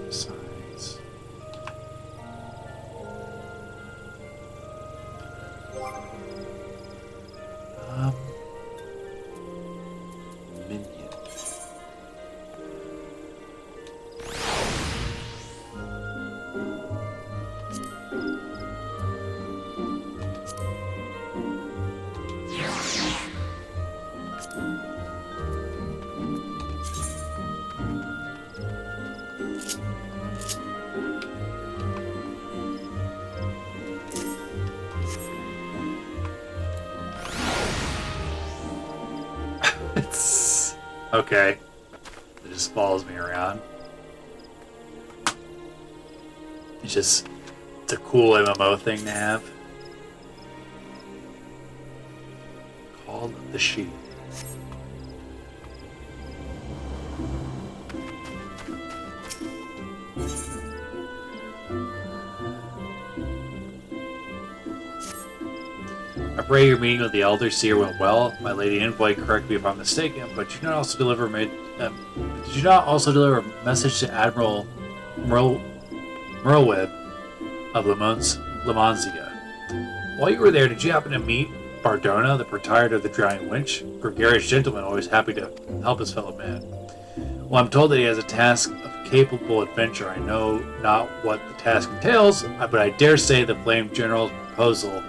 Besides. Minion. Okay. It just follows me around. It's a cool MMO thing to have. Called the Sheep. I pray your meeting with the Elder Seer went well. My Lady Envoy, correct me if I'm mistaken, but did you not also deliver a message to Admiral Merlweb of Lemonsia? While you were there, did you happen to meet Bardona, the proprietor of the Drowning Winch? Gregarious gentleman, always happy to help his fellow man. Well, I'm told that he has a task of capable adventure. I know not what the task entails, but I dare say the Flame General's personal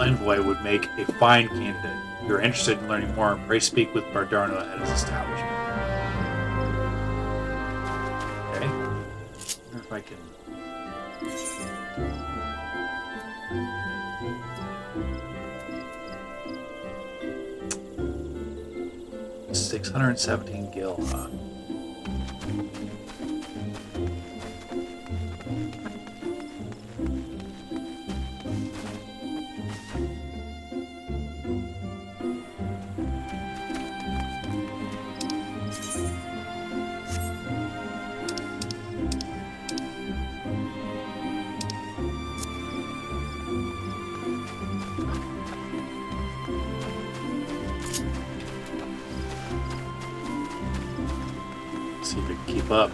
envoy would make a fine candidate. If you're interested in learning more, pray speak with Bardona at his establishment. Okay. I wonder if I can... 617 gil, huh? See if we can keep up.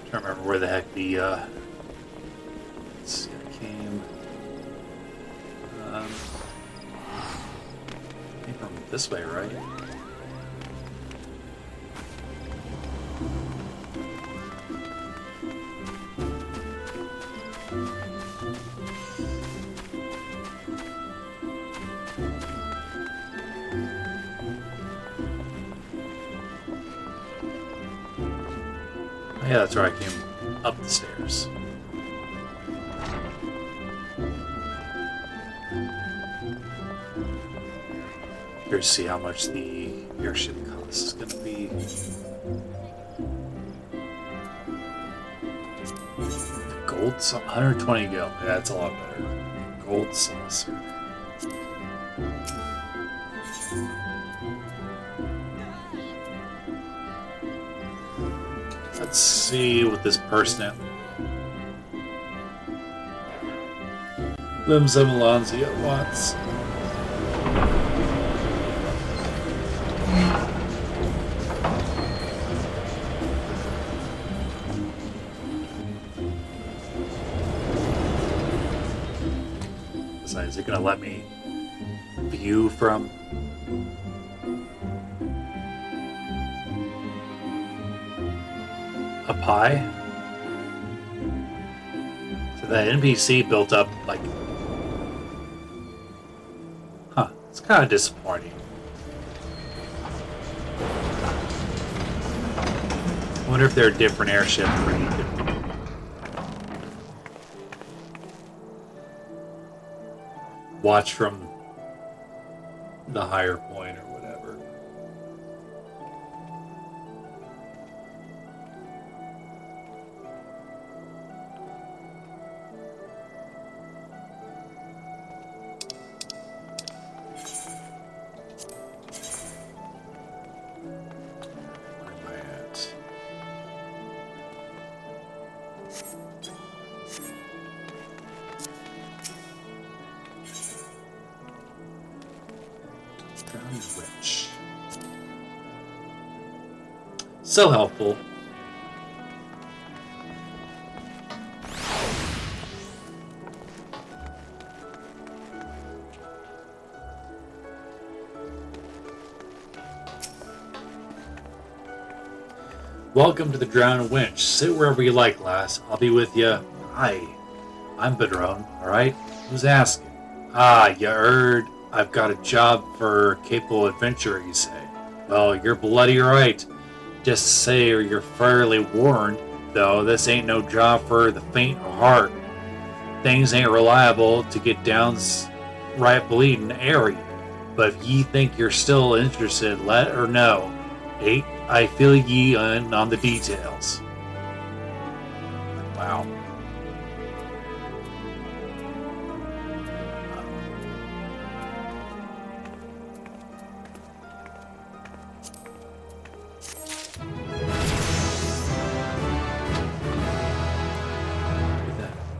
I don't remember where the heck the, let's see, I came, came from this way, right? Yeah, that's where I came up the stairs. Curious to see how much the airship cost is going to be. Gold saucer, 120 gil. Yeah, that's a lot better. Gold saucer. Let's see what this person Limbs of Alonzi at once. Besides, is it gonna let me view from up high? So that NPC built up like, it's kind of disappointing. I wonder if there are different airships where you can watch from the higher point or whatever. Where am I at? Drowning witch. So helpful. Welcome to the Drowned Winch. Sit wherever you like, lass. I'll be with you. Hi, I'm Bedrone, alright? Who's asking? Ah, you heard I've got a job for capable adventurer, you say? Well, you're bloody right. Just say or you're fairly warned, though this ain't no job for the faint of heart. Things ain't reliable to get downright bleeding airy. But if ye think you're still interested, let her know. I fill ye in on the details. Wow.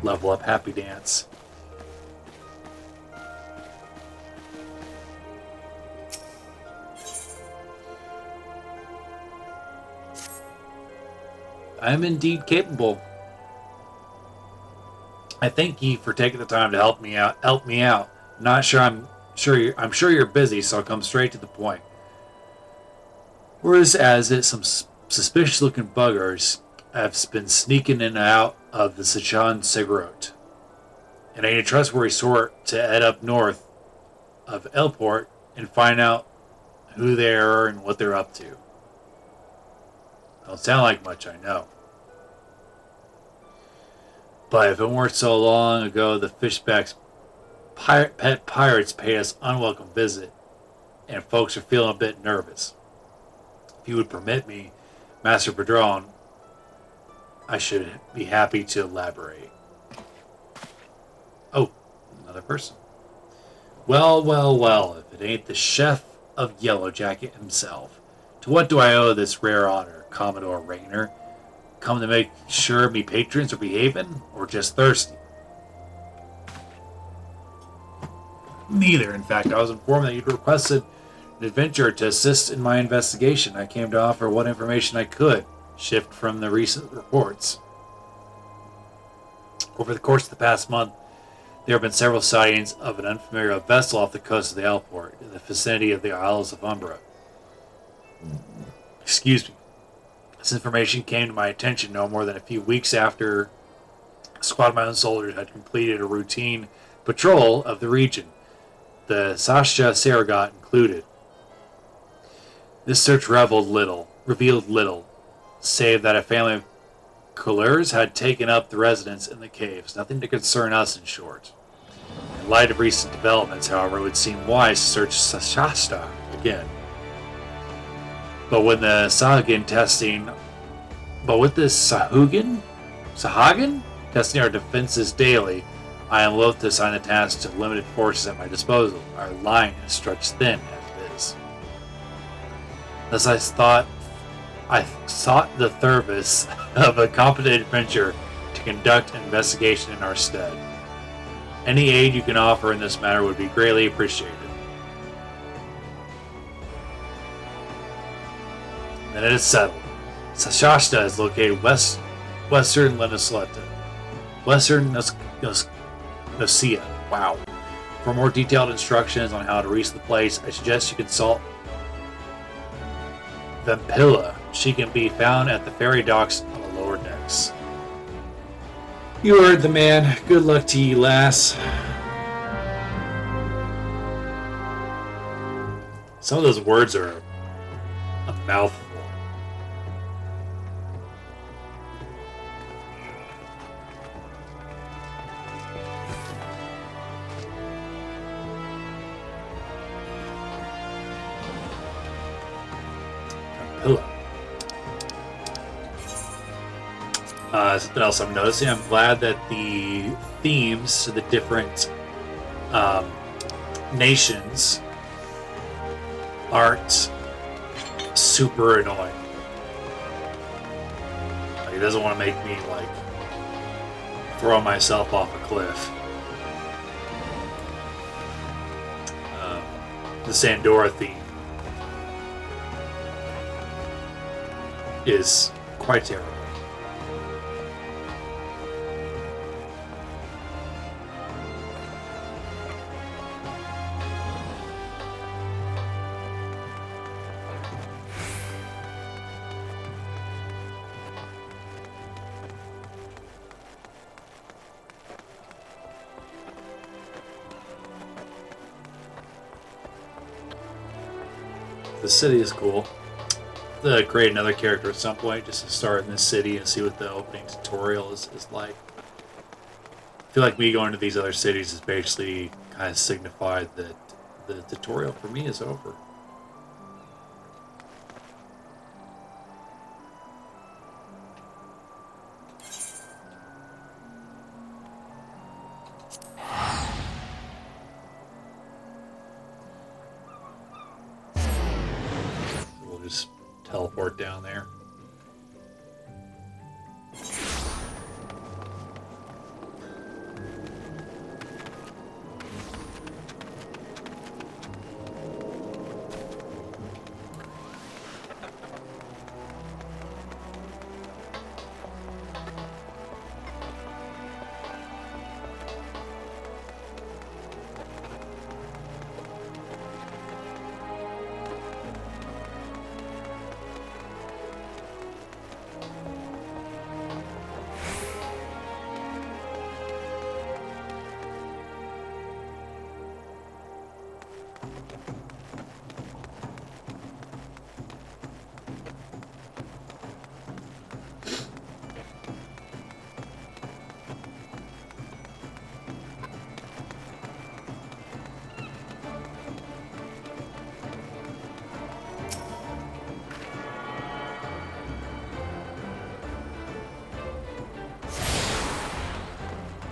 Level up happy dance. I am indeed capable. I thank ye for taking the time to help me out. Not sure I'm sure you're busy, so I'll come straight to the point. Whereas as it some suspicious looking buggers have been sneaking in and out of the Sichan Segrot. And I need a trustworthy sort to head up north of Elport and find out who they are and what they're up to. Don't sound like much, I know. But if it weren't so long ago, the Fishback's pet pirates paid us unwelcome visit, and folks are feeling a bit nervous. If you would permit me, Master Padron, I should be happy to elaborate. Oh, another person. Well, if it ain't the chef of Yellow Jacket himself. To what do I owe this rare honor, Commodore Rayner? Come to make sure me patrons are behaving, or just thirsty? Neither. In fact, I was informed that you'd requested an adventurer to assist in my investigation. I came to offer what information I could, shift from the recent reports. Over the course of the past month, there have been several sightings of an unfamiliar vessel off the coast of the Elport, in the vicinity of the Isles of Umbra. Excuse me. This information came to my attention no more than a few weeks after a squad of my own soldiers had completed a routine patrol of the region, the Sasha Saragot included. This search revealed little, save that a family of couleurs had taken up the residence in the caves. Nothing to concern us, in short. In light of recent developments, however, it would seem wise to search Shasta again. But with the Sahagan testing testing our defenses daily, I am loath to assign the task to limited forces at my disposal. Our line is stretched thin as it is. Thus I sought the service of a competent adventurer to conduct an investigation in our stead. Any aid you can offer in this matter would be greatly appreciated. Then it is settled. Sashasta is located western Lenesleta. Western Nosea. Wow. For more detailed instructions on how to reach the place, I suggest you consult Vampilla. She can be found at the ferry docks on the lower decks. You heard the man. Good luck to you, lass. Some of those words are a mouthful. Something else I'm noticing, I'm glad that the themes to the different nations aren't super annoying. Like, it doesn't want to make me like throw myself off a cliff. The Sandora theme is quite terrible. The city is cool. To create another character at some point, just to start in this city and see what the opening tutorial is like. I feel like me going to these other cities is basically kind of signified that the tutorial for me is over. Teleport down there.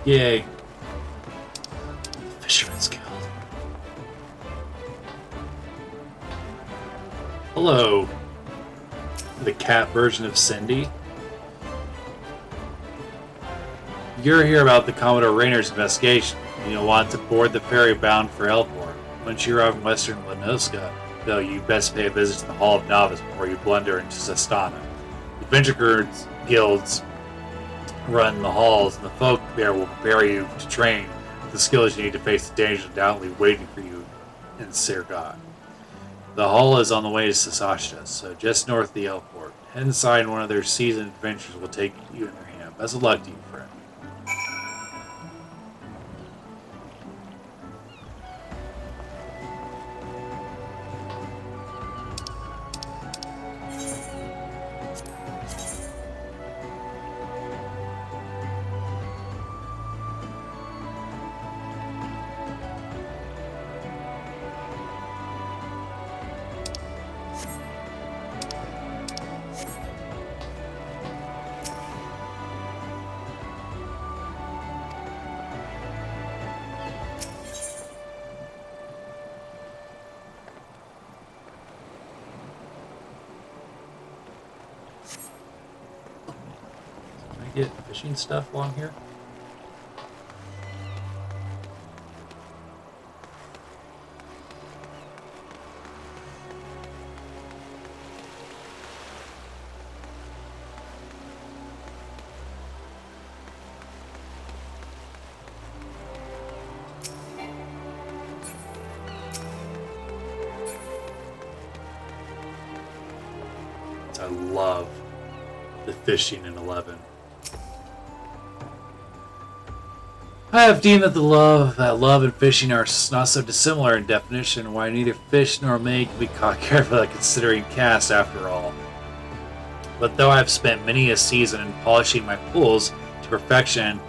Yay. Fisherman's Guild. Hello. The cat version of Cindy. You're here about the Commodore Rayner's investigation. You'll want to board the ferry bound for Elport. Once you arrive in western Lenoska, though, you best pay a visit to the Hall of Novice before you blunder into Zastana. The Adventure Guilds run the halls, and the folk there will prepare you to train with the skills you need to face the dangers undoubtedly waiting for you in Sirgat. The hall is on the way to Sasasha, so just north of the Elport. Head inside, and one of their seasoned adventurers will take you in their hand. Best of luck to you, friend. Get fishing stuff along here. I love the fishing in 11. I have deemed that love and fishing are not so dissimilar in definition, why neither fish nor maid can be caught carefully considering cast after all. But though I have spent many a season in polishing my pools to perfection,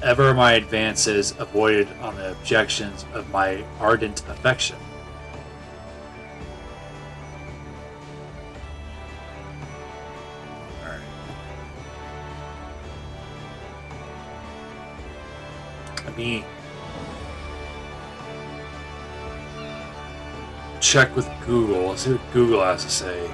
ever my advances avoided on the objections of my ardent affection. Me check with Google. Let's see what Google has to say.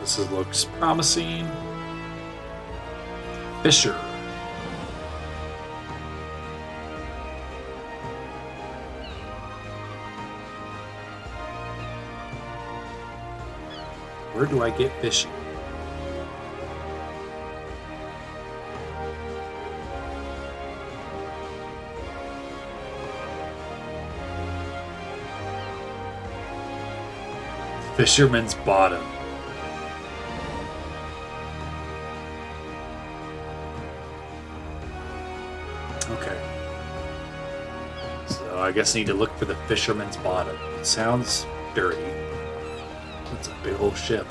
This looks promising. Fisher. Where do I get fishing? Fisherman's Bottom. Okay. So I guess I need to look for the Fisherman's Bottom. It sounds dirty. That's a big old ship.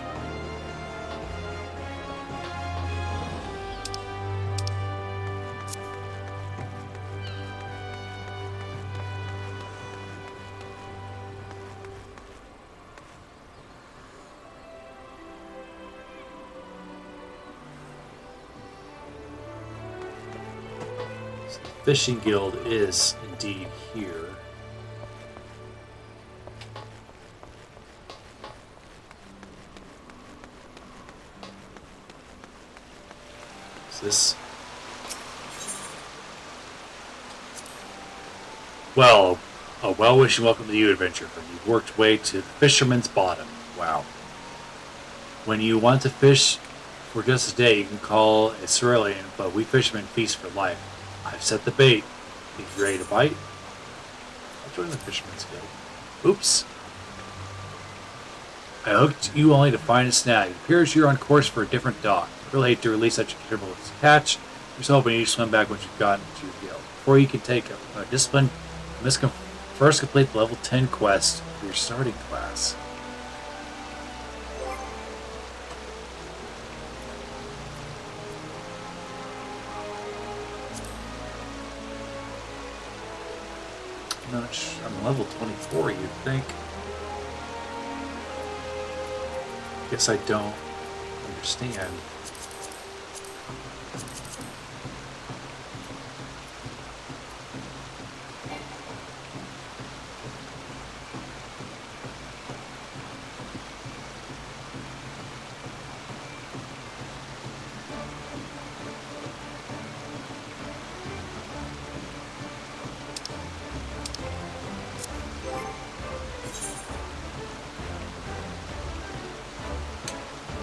Fishing Guild is indeed here. Is this? Well, a well-wishing welcome to you, adventurer. You've worked your way to the Fisherman's Bottom. Wow. When you want to fish for just a day, you can call a Cerulean, but we fishermen feast for life. I've set the bait. Are you ready to bite? Join the Fisherman's Guild. Oops. I hooked you only to find a snag. It appears you're on course for a different dock. I really hate to release such a considerable catch. Just hoping you swim back once you've gotten to your guild. Before you can take a discipline, you must first complete the level 10 quest for your starting class. I'm level 24, you'd think. Guess I don't understand.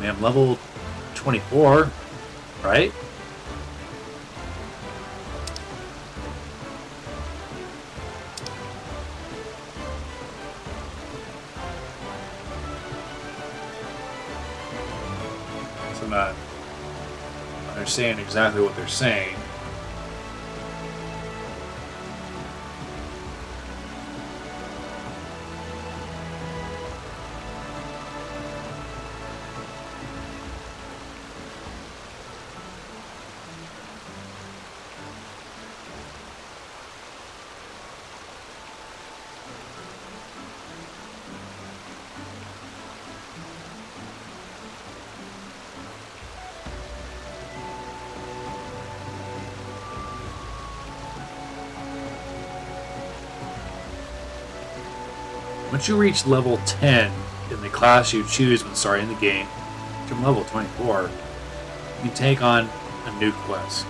I'm level 24, right? So I'm not understanding exactly what they're saying. Once you reach level 10 in the class you choose when starting the game, from level 24, you can take on a new quest.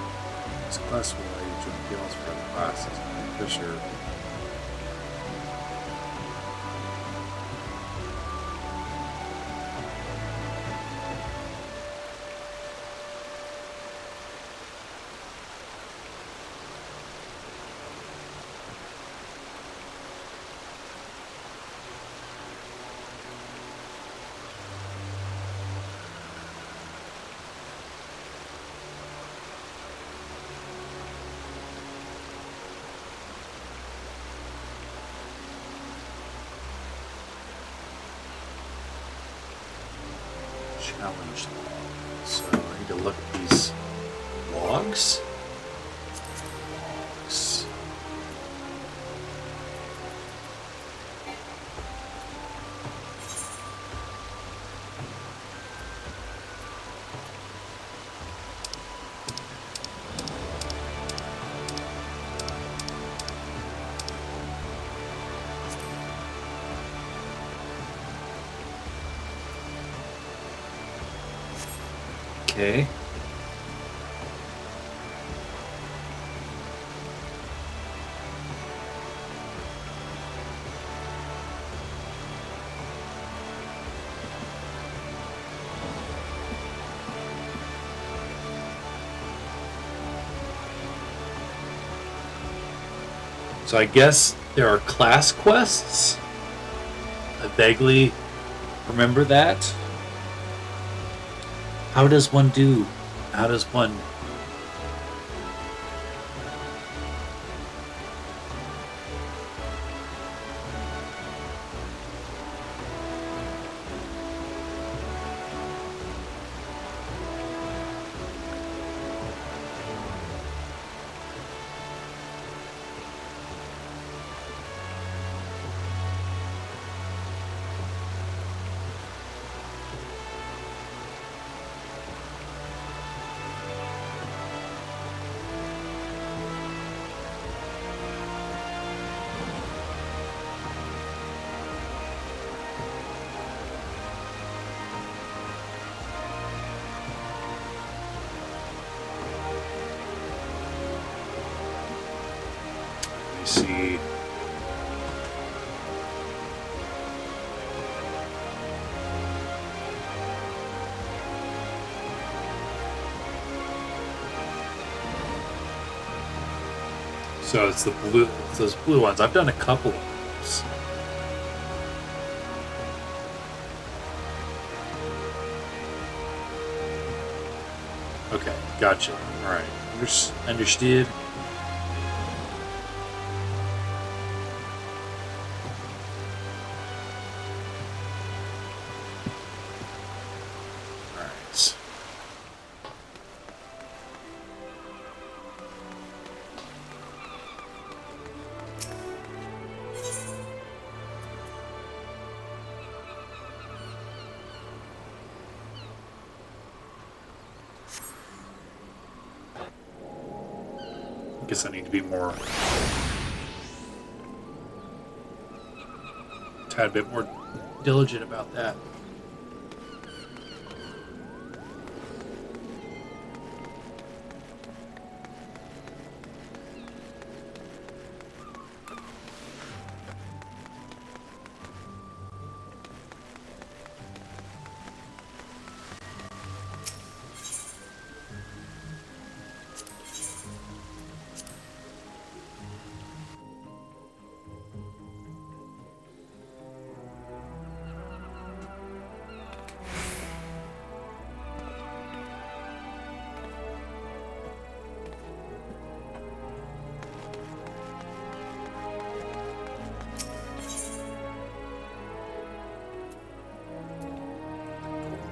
This quest will allow you to join guilds for other classes. Fisher. Challenge log. So I need to look at these logs. Logs. Okay. So I guess there are class quests. I vaguely remember that. How does one do? How does one... see. So it's the blue, it's those blue ones. I've done a couple of them. else. Okay, gotcha. Alright, understood. Alright. I guess I need to be more, tad bit more diligent about that.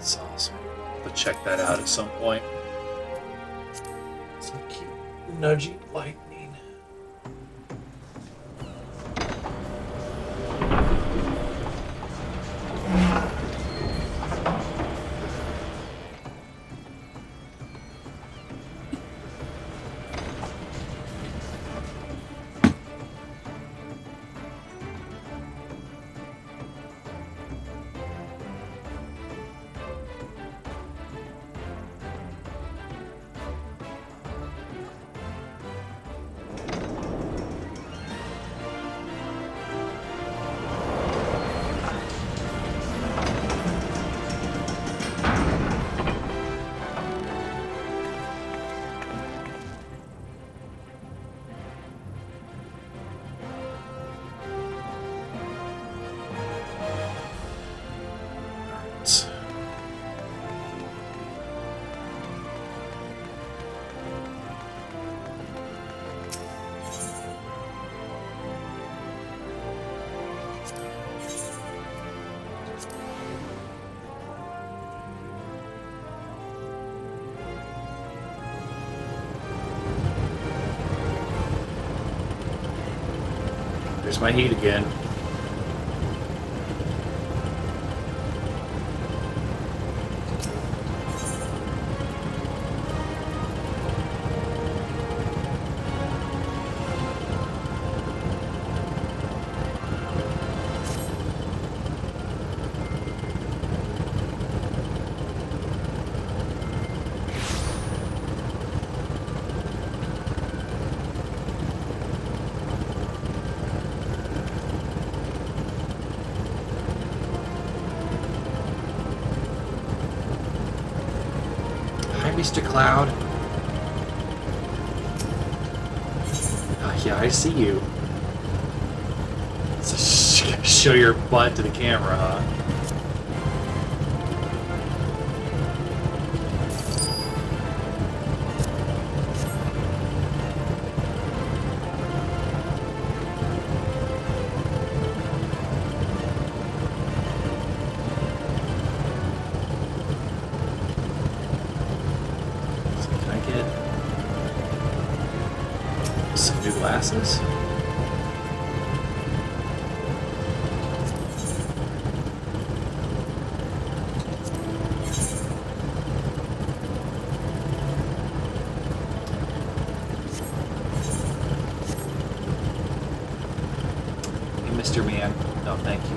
Sauce. But check that out at some point. Some cute nudgy lightning. There's my heat again. Mr. Cloud. Yeah, I see you. So show your butt to the camera, huh? Glasses. Hey, Mr. Man. No, thank you.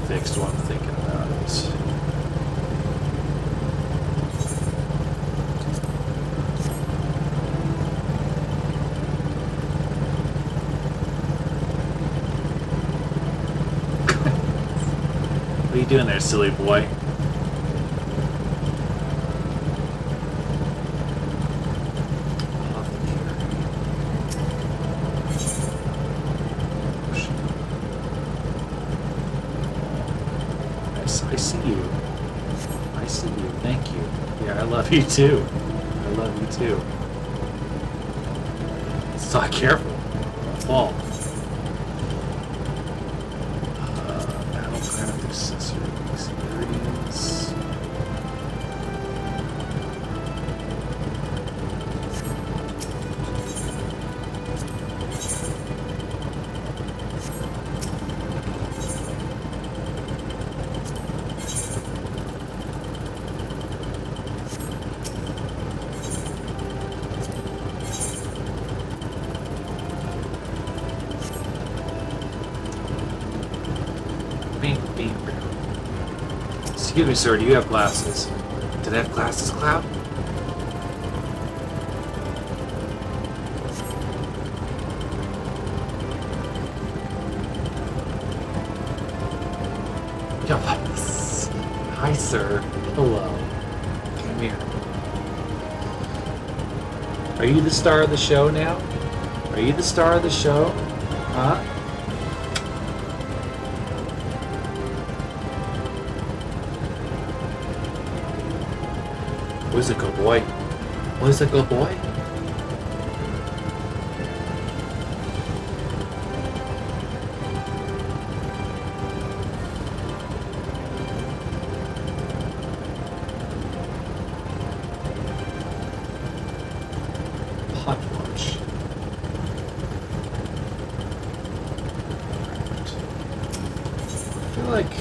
Fixed while I'm thinking about it. What are you doing there, silly boy? I see you. I see you. Thank you. Yeah, I love you too. I love you too. So careful. Fall. Battlecraft accessories. There it is. Excuse me, sir, do you have glasses? Did I have glasses, Cloud? Yes. Hi, sir. Hello. Come here. Are you the star of the show now? Are you the star of the show? Huh? Where's it go, boy? Where's it go, boy? Hot lunch. I feel like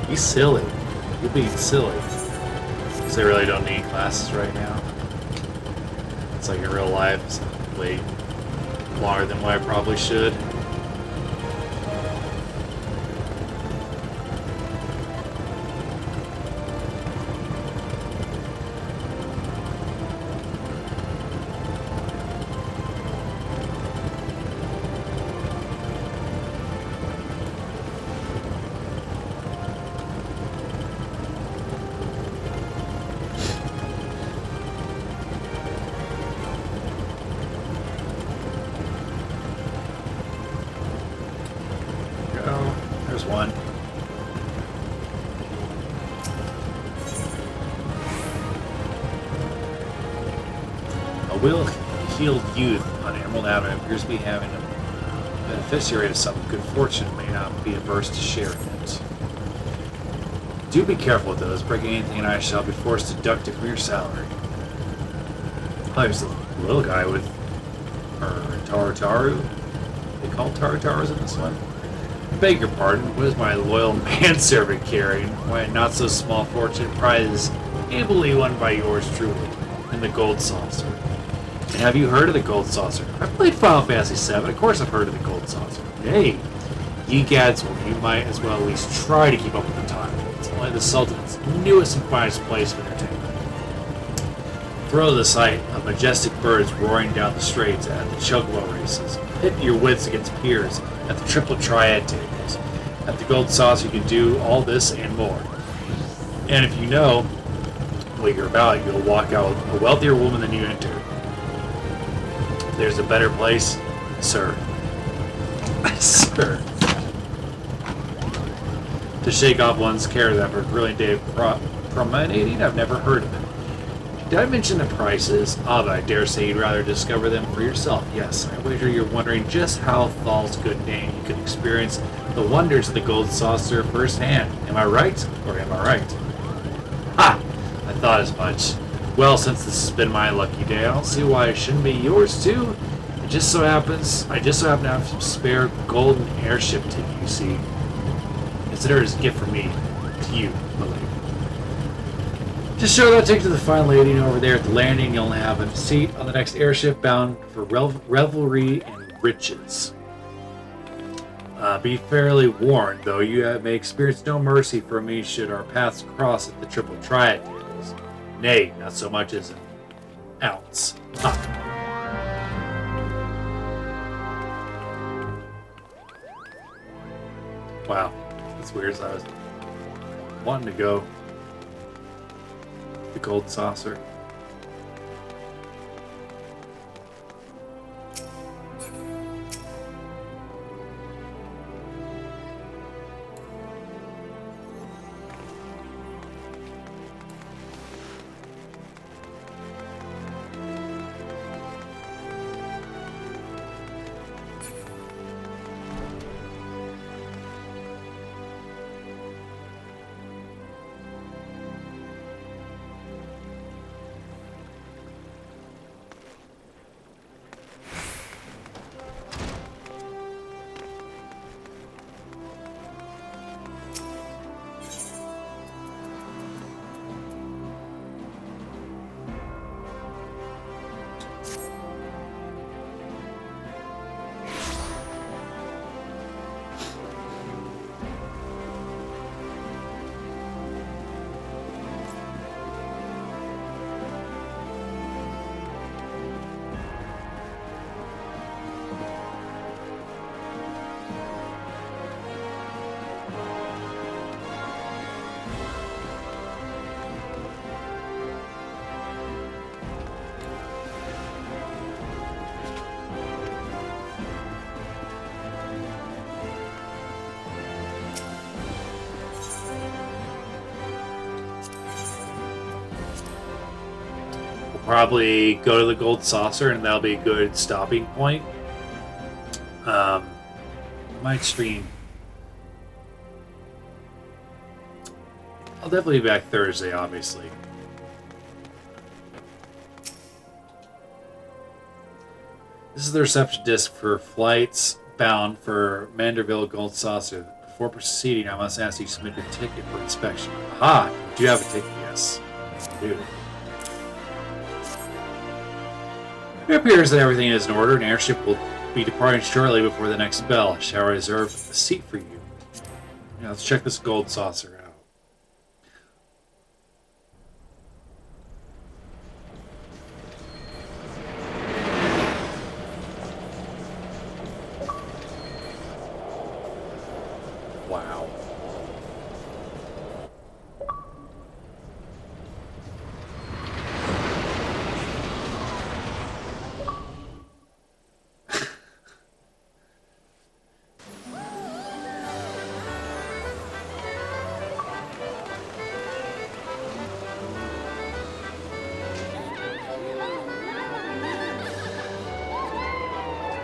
he's silly. You're being silly. Because I really don't need glasses right now. It's like in real life, it's way longer than what I probably should. There's one. A well-heeled youth on Emerald Avenue appears to be having a beneficiary of some good fortune, may not be averse to sharing it. Do be careful with those. Breaking anything and I shall be forced to deduct it from your salary. Oh, there's a little guy with Tartaru. They call Tartarus in this one? Beg your pardon, what is my loyal manservant carrying? Why, a not so small fortune prize ably won by yours truly, in the Gold Saucer. And have you heard of the Gold Saucer? I've played Final Fantasy VII, of course I've heard of the Gold Saucer. Hey, ye gads, well, you might as well at least try to keep up with the time. It's only the Sultan's newest and finest place of entertainment. Throw the sight of majestic birds roaring down the straits at the chocobo races. Pit your wits against peers at the triple triad tables. At the Gold Saucer you can do all this and more. And if you know what you're about, you'll walk out a wealthier woman than you entered. There's a better place, sir. Sir. To shake off one's cares after a brilliant day of promenading? I've never heard of it. Did I mention the prices? Ah, but I dare say you'd rather discover them for yourself. Yes, I wager you're wondering just how Thal's good name you could experience the wonders of the Gold Saucer firsthand. Am I right? Or am I right? Ha! I thought as much. Well, since this has been my lucky day, I don't see why it shouldn't be yours too. I just so happen to have some spare golden airship ticket, you see. Consider it as a gift from me to you, my lady. Just show that ticket to the fine lady over there at the landing. You'll have a seat on the next airship bound for revelry and riches. Be fairly warned, though you may experience no mercy from me should our paths cross at the Triple Triad tables. Nay, not so much as an ounce. Huh. Wow, that's weird. So I was wanting to go the Gold Saucer. Probably go to the Gold Saucer, and that'll be a good stopping point. Might stream. I'll definitely be back Thursday, obviously. This is the reception desk for flights bound for Manderville Gold Saucer. Before proceeding, I must ask you to submit your ticket for inspection. Aha! Do you have a ticket? Yes. I do. It appears that everything is in order. An airship will be departing shortly before the next bell. I shall reserve a seat for you. Now let's check this Gold Saucer out. Wow.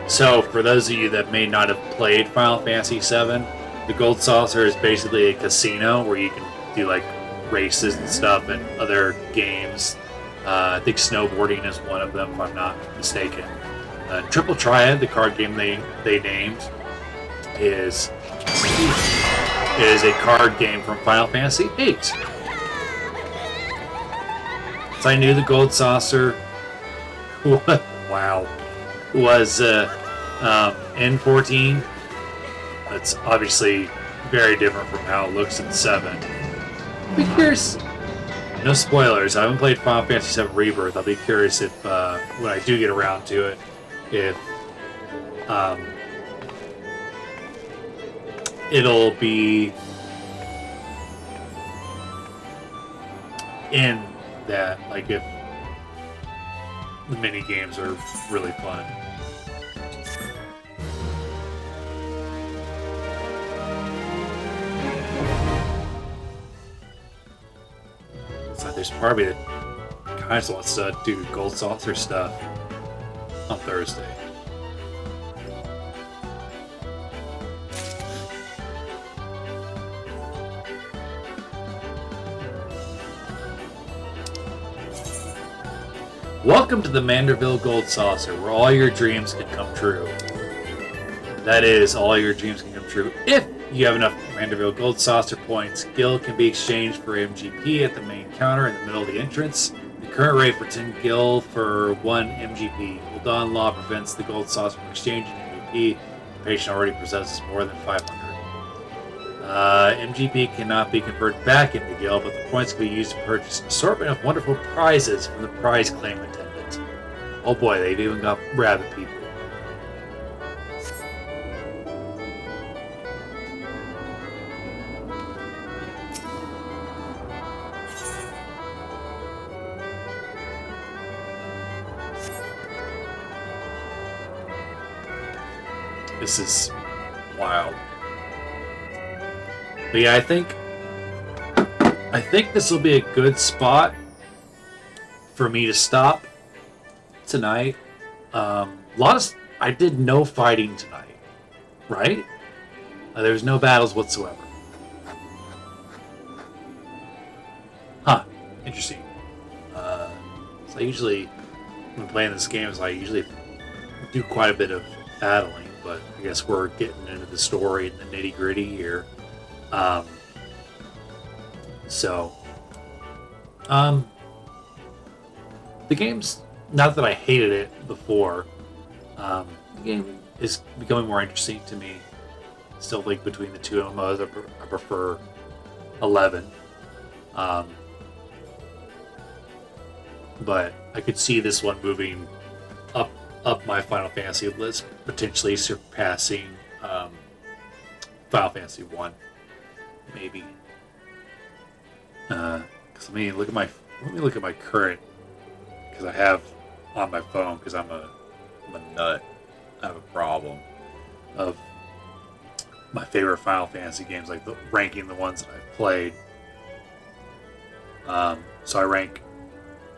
So, for those of you that may not have played Final Fantasy VII, the Gold Saucer is basically a casino where you can do like races and stuff and other games. I think snowboarding is one of them, if I'm not mistaken. Triple Triad, the card game they named, is a card game from Final Fantasy VIII. So I knew the Gold Saucer was N14. That's obviously very different from how it looks in 7. Be curious. No spoilers. I haven't played Final Fantasy VII Rebirth. I'll be curious if when I do get around to it, if it'll be in that, like if the mini games are really fun. So there's probably that kind of wants to do Gold Saucer stuff on Thursday. Welcome to the Manderville Gold Saucer, where all your dreams can come true. That is, all your dreams can come true. If you have enough Manderville Gold Saucer points, gil can be exchanged for MGP at the main counter in the middle of the entrance. The current rate for 10 gil for 1 MGP. Well, Dawn Law prevents the Gold Saucer from exchanging MGP. location already possesses more than 500. MGP cannot be converted back into gil, but the points can be used to purchase an assortment of wonderful prizes from the prize claim attendant. Oh boy, they've even got rabbit people. This is wild. But yeah, I think this will be a good spot for me to stop tonight. I did no fighting tonight, right? There was no battles whatsoever. Huh? Interesting. So I usually, when playing this game, I usually do quite a bit of battling. But I guess we're getting into the story and the nitty gritty here. The game's, not that I hated it before, the game is becoming more interesting to me. Still think between the two MMOs, I prefer 11. But I could see this one moving up my Final Fantasy list, potentially surpassing Final Fantasy 1, maybe. Because let me look at my current, because I have on my phone, because I'm a nut. I have a problem of my favorite Final Fantasy games, like ranking the ones that I've played. So I rank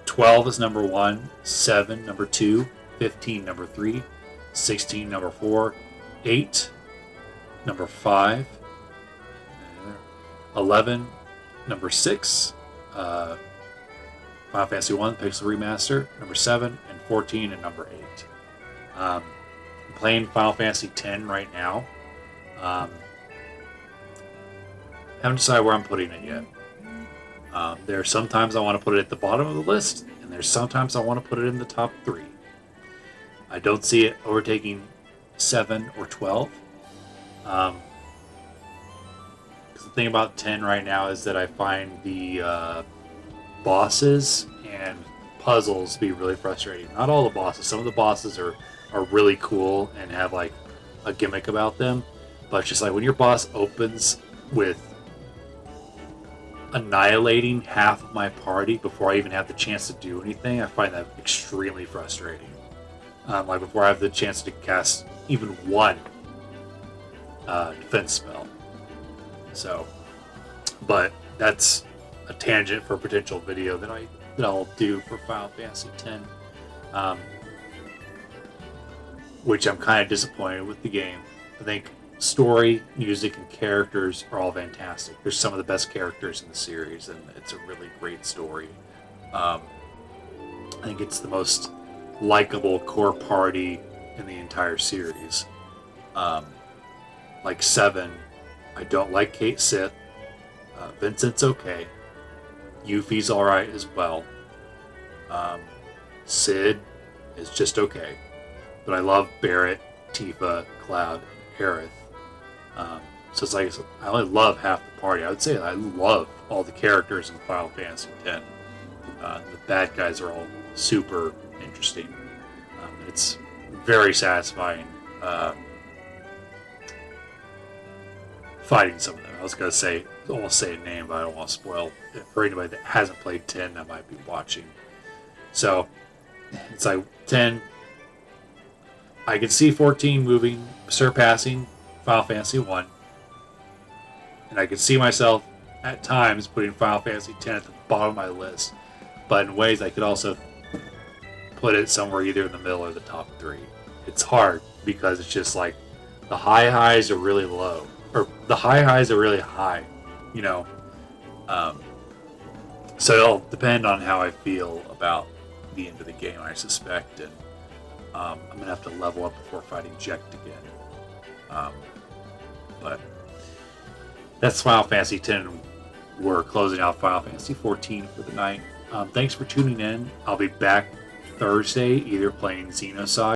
12 as number 1, 7 number 2, 15 number 3, 16 number 4, 8 number 5, 11 number 6, Final Fantasy 1 Pixel Remaster number 7, and 14 and number 8. I'm playing Final Fantasy 10 right now. Haven't decided where I'm putting it yet. There are sometimes I want to put it at the bottom of the list, and there's sometimes I want to put it in the top 3. I don't see it overtaking 7 or 12. Because the thing about 10 right now is that I find the bosses and puzzles to be really frustrating. Not all the bosses. Some of the bosses are really cool and have like a gimmick about them. But it's just like when your boss opens with annihilating half of my party before I even have the chance to do anything, I find that extremely frustrating. Like before I have the chance to cast even one defense spell. So, but that's a tangent for a potential video that I'll do for Final Fantasy X, which I'm kind of disappointed with the game. I think story, music, and characters are all fantastic. There's some of the best characters in the series, and it's a really great story. I think it's the most likable core party in the entire series. Like 7, I don't like Kate Sith. Vincent's okay. Yuffie's alright as well. Cid is just okay. But I love Barrett, Tifa, Cloud, Aerith. So it's like I only love half the party. I would say I love all the characters in Final Fantasy X. The bad guys are all super interesting. It's very satisfying fighting some of them. I was going to say, almost say a name, but I don't want to spoil it for anybody that hasn't played 10 that might be watching. So it's like 10. I can see 14 surpassing Final Fantasy 1. And I can see myself at times putting Final Fantasy X at the bottom of my list. But in ways I could also put it somewhere either in the middle or the top 3. It's hard because it's just like the high highs are really low. Or the high highs are really high, you know. So it'll depend on how I feel about the end of the game, I suspect. And I'm going to have to level up before fighting Jekt again. But that's Final Fantasy X. We're closing out Final Fantasy 14 for the night. Thanks for tuning in. I'll be back Thursday, either playing Xenosaga